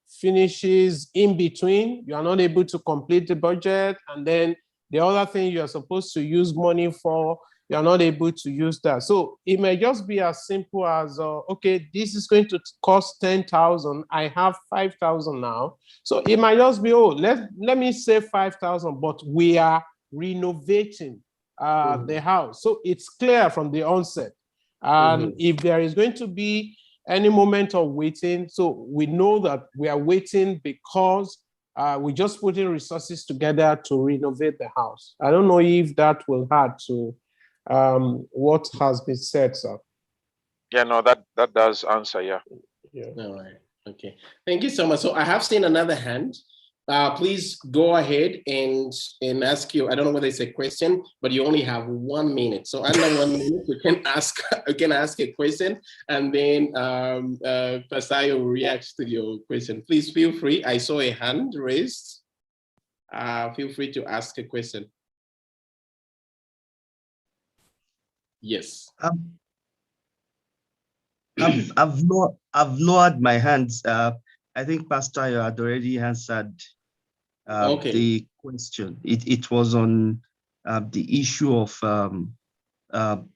finishes in between? You are not able to complete the budget, and then the other thing you are supposed to use money for, you are not able to use that. So it may just be as simple as, okay, this is going to cost 10,000. I have 5,000 now. So it might just be, let me say 5,000, but we are renovating the house. So it's clear from the onset. And if there is going to be any moment of waiting, so we know that we are waiting because we just putting resources together to renovate the house. I don't know if that will add to what has been said, sir. Yeah, no, that does answer, yeah. All right, okay. Thank you so much. So I have seen another hand. Please go ahead and ask you, I don't know whether it's a question, but you only have 1 minute. So under 1 minute, you can ask a question, and then Pasayo reacts to your question. Please feel free. I saw a hand raised. Feel free to ask a question. Yes. I've lowered my hands. I think Pastor had already answered the question. It was on the issue of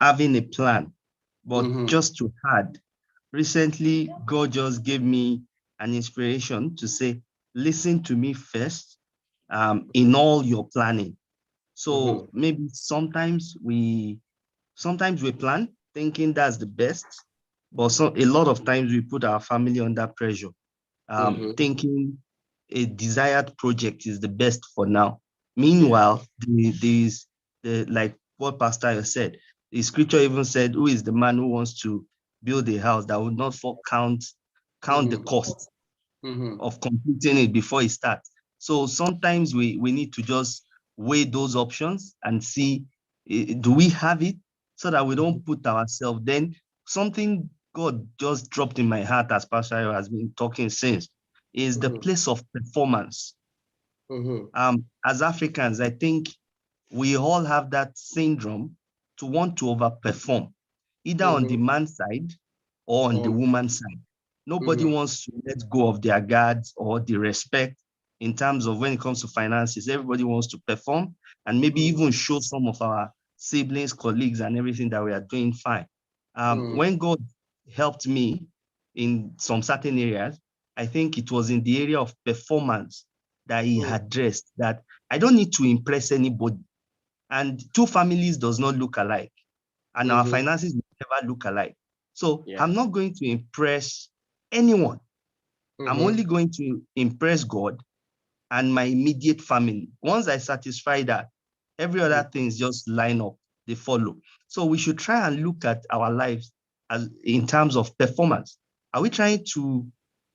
having a plan. But just to add, recently God just gave me an inspiration to say, listen to me first in all your planning. So maybe sometimes we plan thinking that's the best, but a lot of times we put our family under pressure, thinking a desired project is the best for now. Meanwhile, like what Pastor said, the scripture even said, who is the man who wants to build a house that would not count the cost of completing it before it starts? So sometimes we need to just weigh those options and see, do we have it, so that we don't put ourselves. Then something God just dropped in my heart, as Pastor Ayo has been talking since, is the place of performance. As Africans, I think we all have that syndrome to want to overperform, either on the man's side or on the woman's side. Nobody wants to let go of their guards or the respect in terms of when it comes to finances. Everybody wants to perform and maybe even show some of our siblings, colleagues, and everything that we are doing fine. When God helped me in some certain areas, I think it was in the area of performance that he addressed that I don't need to impress anybody. And two families does not look alike. And our finances will never look alike. So I'm not going to impress anyone. I'm only going to impress God and my immediate family. Once I satisfy that, every other things just line up, they follow. So we should try and look at our lives as in terms of performance. Are we trying to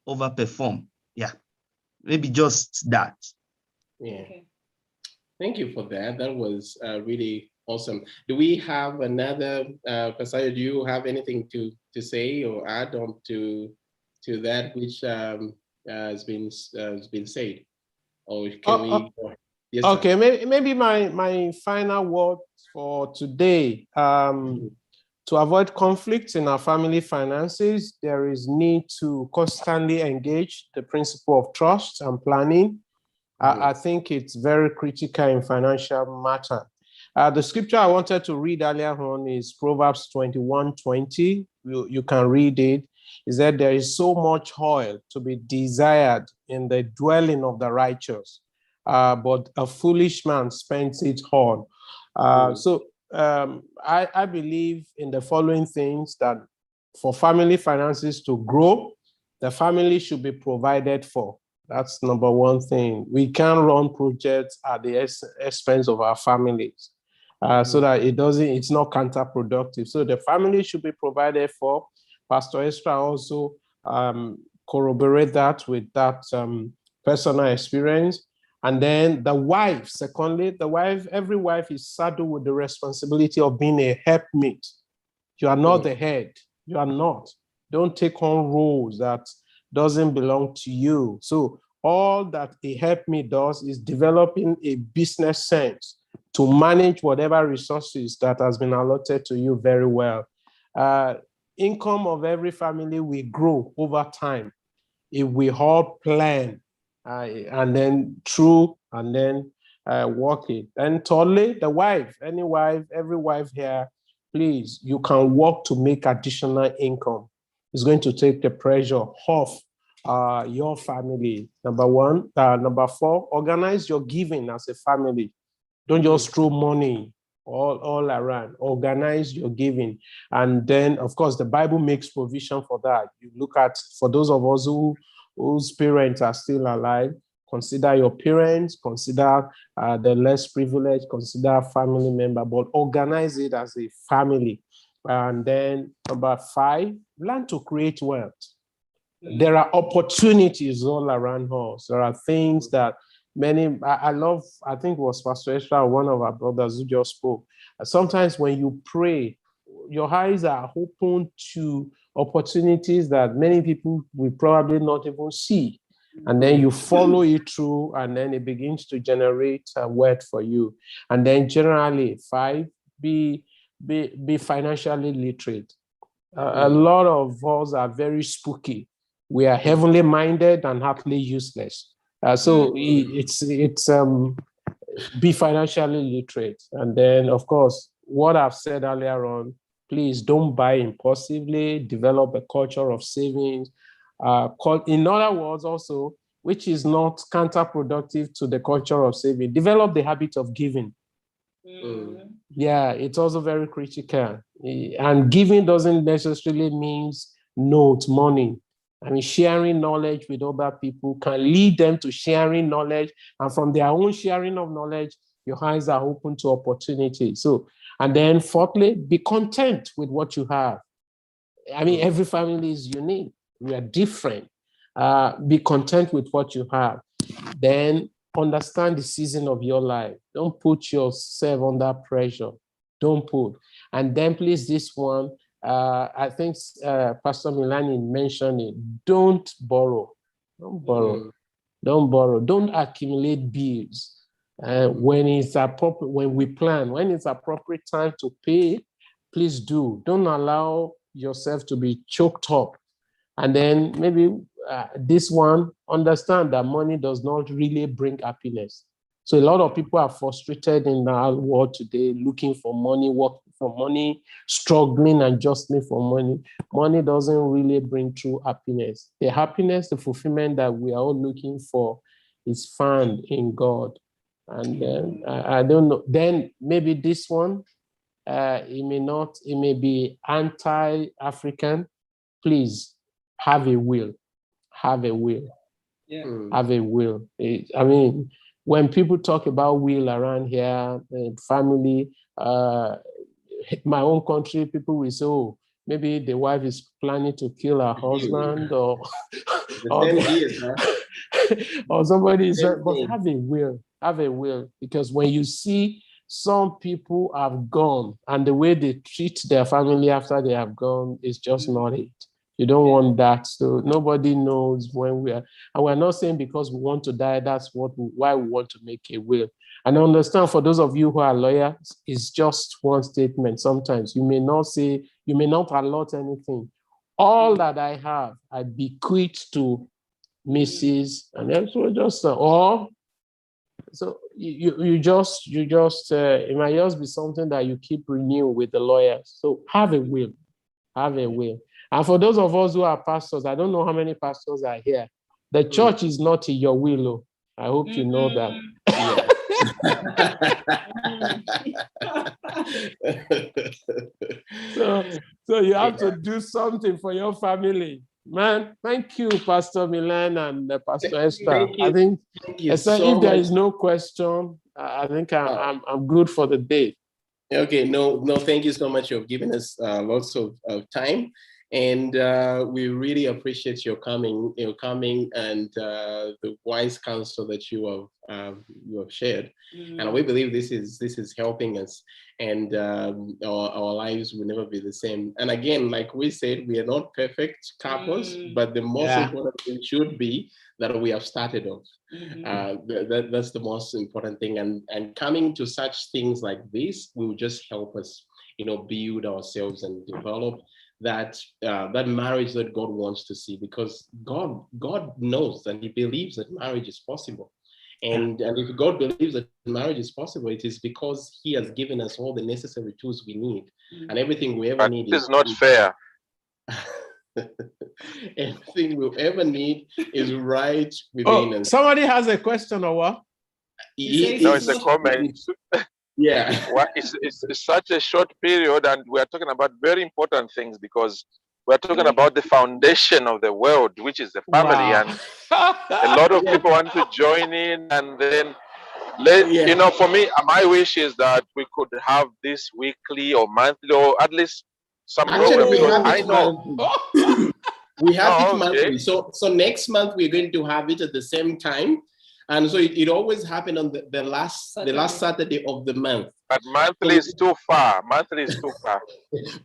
overperform? Yeah, maybe just that. Yeah. Okay. Thank you for that. That was really awesome. Do we have another, Pastor, do you have anything to say or add on to that which has been said? Or can we? Yes, okay, maybe my final word for today. To avoid conflicts in our family finances, there is need to constantly engage the principle of trust and planning. I think it's very critical in financial matter. The scripture I wanted to read earlier on is Proverbs 21:20. You can read it. It said, there is so much oil to be desired in the dwelling of the righteous, but a foolish man spends it all. I believe in the following things, that for family finances to grow, the family should be provided for. That's number one thing. We can run projects at the expense of our families, so that it's not counterproductive. So the family should be provided for. Pastor Ezra also corroborate that with that personal experience. And then the wife, secondly, every wife is saddled with the responsibility of being a helpmate. You are not the head. You are not. Don't take on roles that doesn't belong to you. So all that a helpmate does is developing a business sense to manage whatever resources that has been allotted to you very well. Income of every family will grow over time if we all plan and then work it. And thirdly, the wife, every wife here, please, you can work to make additional income. It's going to take the pressure off your family. Number one. Number four, organize your giving as a family. Don't just throw money all around. Organize your giving. And then, of course, the Bible makes provision for that. You look at, for those of us whose parents are still alive, consider your parents, consider the less privileged, consider family member, but organize it as a family. And then number five, learn to create wealth. There are opportunities all around us. There are things that I love, I think it was Pastor Ezra, one of our brothers who just spoke. Sometimes when you pray, your eyes are open to opportunities that many people will probably not even see. And then you follow it through, and then it begins to generate wealth for you. And then generally, five, be financially literate. A lot of us are very spooky. We are heavenly minded and happily useless. So it's be financially literate. And then, of course, what I've said earlier on, please don't buy impulsively, develop a culture of savings. In other words, also, which is not counterproductive to the culture of saving, develop the habit of giving. Yeah, it's also very critical. And giving doesn't necessarily mean note money. I mean, sharing knowledge with other people can lead them to sharing knowledge. And from their own sharing of knowledge, your eyes are open to opportunity. So, and then fourthly, be content with what you have. I mean, every family is unique. We are different. Be content with what you have. Then understand the season of your life. Don't put yourself under pressure. Don't put. And then please, this one, I think Pastor Milani mentioned it. Don't borrow. Don't borrow. Don't borrow. Don't accumulate bills. When it's appropriate, when it's appropriate time to pay, please do. Don't allow yourself to be choked up. And then maybe this one, understand that money does not really bring happiness. So a lot of people are frustrated in our world today, looking for money, working for money, struggling and justly for money. Money doesn't really bring true happiness. The happiness, the fulfillment that we are all looking for is found in God. And then I don't know, then maybe this one, it may be anti-African. Please have a will. Have a will. Yeah. Have a will. I mean, when people talk about will around here, family, my own country, people will say, oh, maybe the wife is planning to kill her husband or or somebody is, but have a will. Have a will. Because when you see some people have gone and the way they treat their family after they have gone is just not it. You don't want that. So nobody knows when we are, and we're not saying because we want to die, that's why we want to make a will. And I understand for those of you who are lawyers, it's just one statement. Sometimes you may not say, you may not allot anything. All that I have, I bequeath to Mrs. and also just or so you just it might just be something that you keep renewing with the lawyers. So have a will. Have a will. And for those of us who are pastors, I don't know how many pastors are here. The church is not in your will. I hope you know that. So you have to do something for your family. Man, thank you, Pastor Milan and Pastor Esther. I think Esther, if there is no question, I think I'm good for the day. Okay, no, thank you so much. You've given us lots of time. And we really appreciate your coming and the wise counsel that you have shared. And we believe this is helping us, and our lives will never be the same. And again, like we said, we are not perfect couples, but the most important thing should be that we have started off. That's the most important thing. And coming to such things like this will just help us, build ourselves and develop that marriage that God wants to see, because God knows and He believes that marriage is possible. And if God believes that marriage is possible, it is because He has given us all the necessary tools we need, and everything we ever need. This is not fair. Everything we'll ever need is right within us. Somebody has a question or what? No, it's a comment. Yeah. Well, it's such a short period, and we're talking about very important things, because we're talking about the foundation of the world, which is the family. Wow. And a lot of people want to join in, and then for me, my wish is that we could have this weekly or monthly, or at least some program, because I know we have it monthly. So next month we're going to have it at the same time. And so it always happened on the last Saturday of the month. But monthly is too far. Monthly is too far.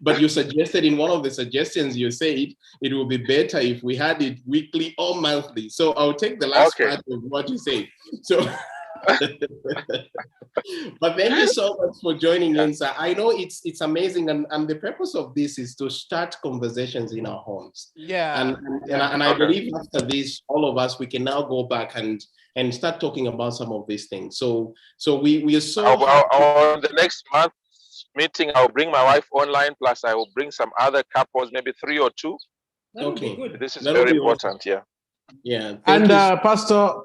But you suggested in one of the suggestions, you said it would be better if we had it weekly or monthly. So I'll take the last part of what you say. So, but thank you so much for joining in, sir. I know it's amazing, and the purpose of this is to start conversations in our homes. Yeah. And I believe after this, all of us, we can now go back and start talking about some of these things. So we are so on the next month meeting, I'll bring my wife online, plus I will bring some other couples, maybe 3 or 2. Okay. This is very important. Awesome. Yeah. And Pastor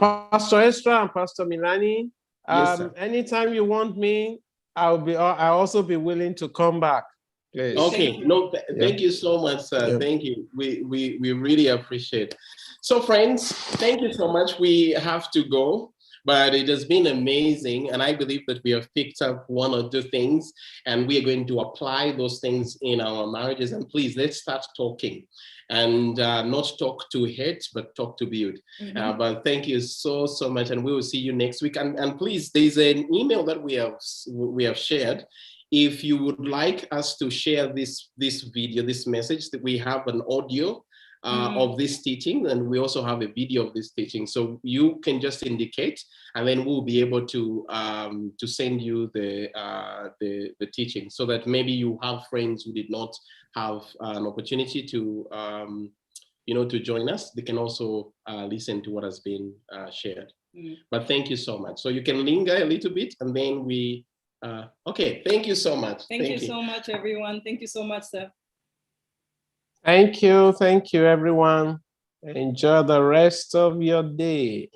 Esther and Pastor Milani, yes, anytime you want me, I'll also be willing to come back. Please. Okay, no, thank you so much, sir. Yeah. Thank you. We really appreciate. So, friends, thank you so much. We have to go, but it has been amazing, and I believe that we have picked up one or two things, and we are going to apply those things in our marriages. And please, let's start talking, and not talk to hate, but talk to build. But thank you so much, and we will see you next week. And please, there's an email that we have shared. If you would like us to share this video, this message, that we have an audio of this teaching, and we also have a video of this teaching. So you can just indicate, and then we'll be able to send you the teaching, so that maybe you have friends who did not have an opportunity to to join us. They can also listen to what has been shared. But thank you so much. So you can linger a little bit, and then we. Okay, thank you so much. Thank you so much, everyone. Thank you so much, sir. Thank you, everyone. Enjoy the rest of your day.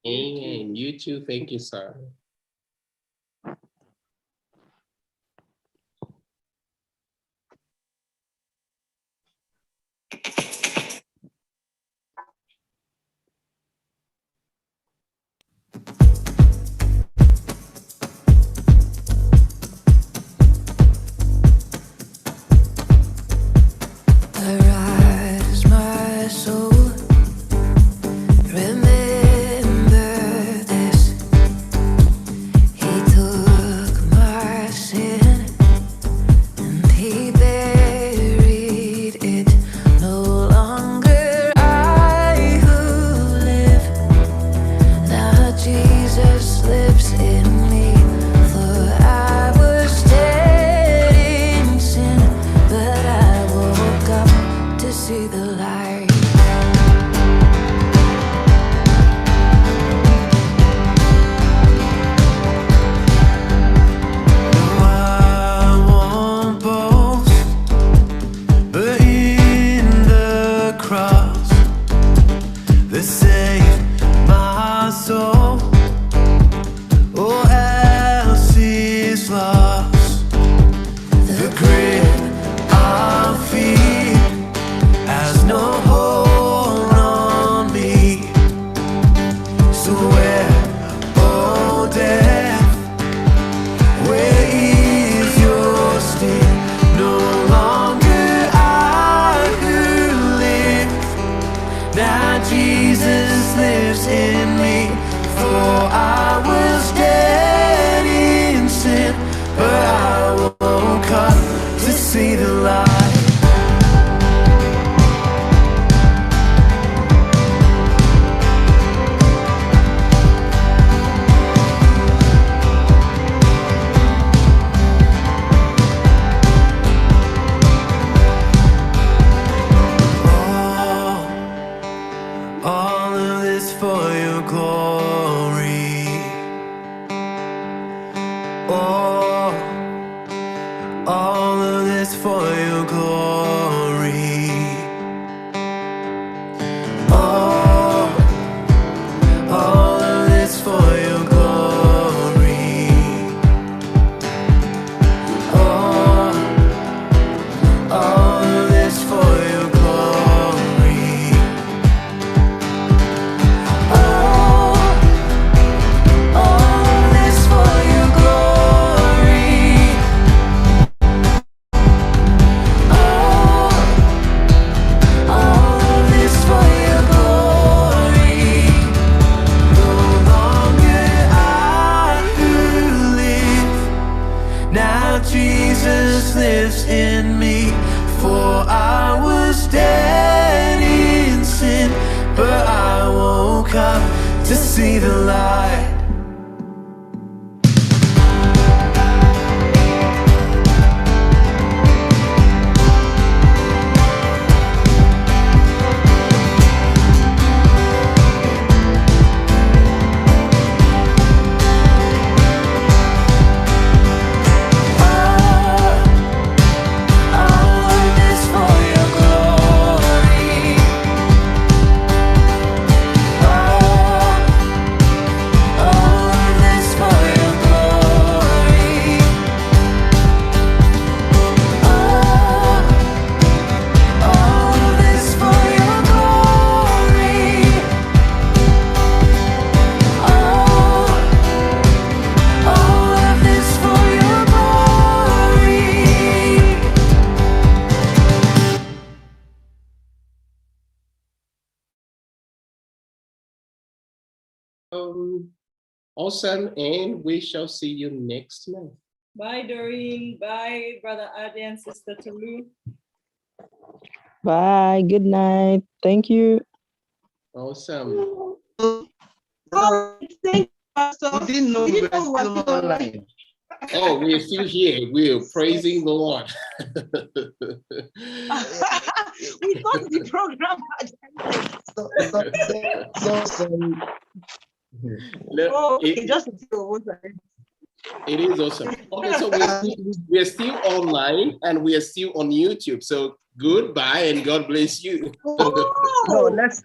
And you too. Thank you, sir. Arise, my soul, remember this. He took my sin and he buried it. No longer I who live, now Jesus lives in me. For I was dead in sin, but I woke up to see the light. No, I won't boast, but in the cross that saved my soul. All else is lost. The grip of fear has no hold on me. So where, oh death, where is your sting? No longer I who live, now Jesus lives in me. For I was dead in sin, but I woke up to see the light. All of this for your glory. Oh, all of this for your glory. Oh, all of this for your glory. Oh, all of this for your glory. Jesus lives in me. For I was dead in sin, but I woke up to see the light. Oh awesome, and we shall see you next month. Bye, Doreen. Bye, Brother Ade and Sister Tolu. Bye. Good night. Thank you. Awesome. Thank you, Pastor. We didn't know we were still online. Oh, we're still here. We're praising the Lord. We thought the program had It is awesome. Okay, so we're still online and we are still on YouTube. So goodbye and God bless you. No, let's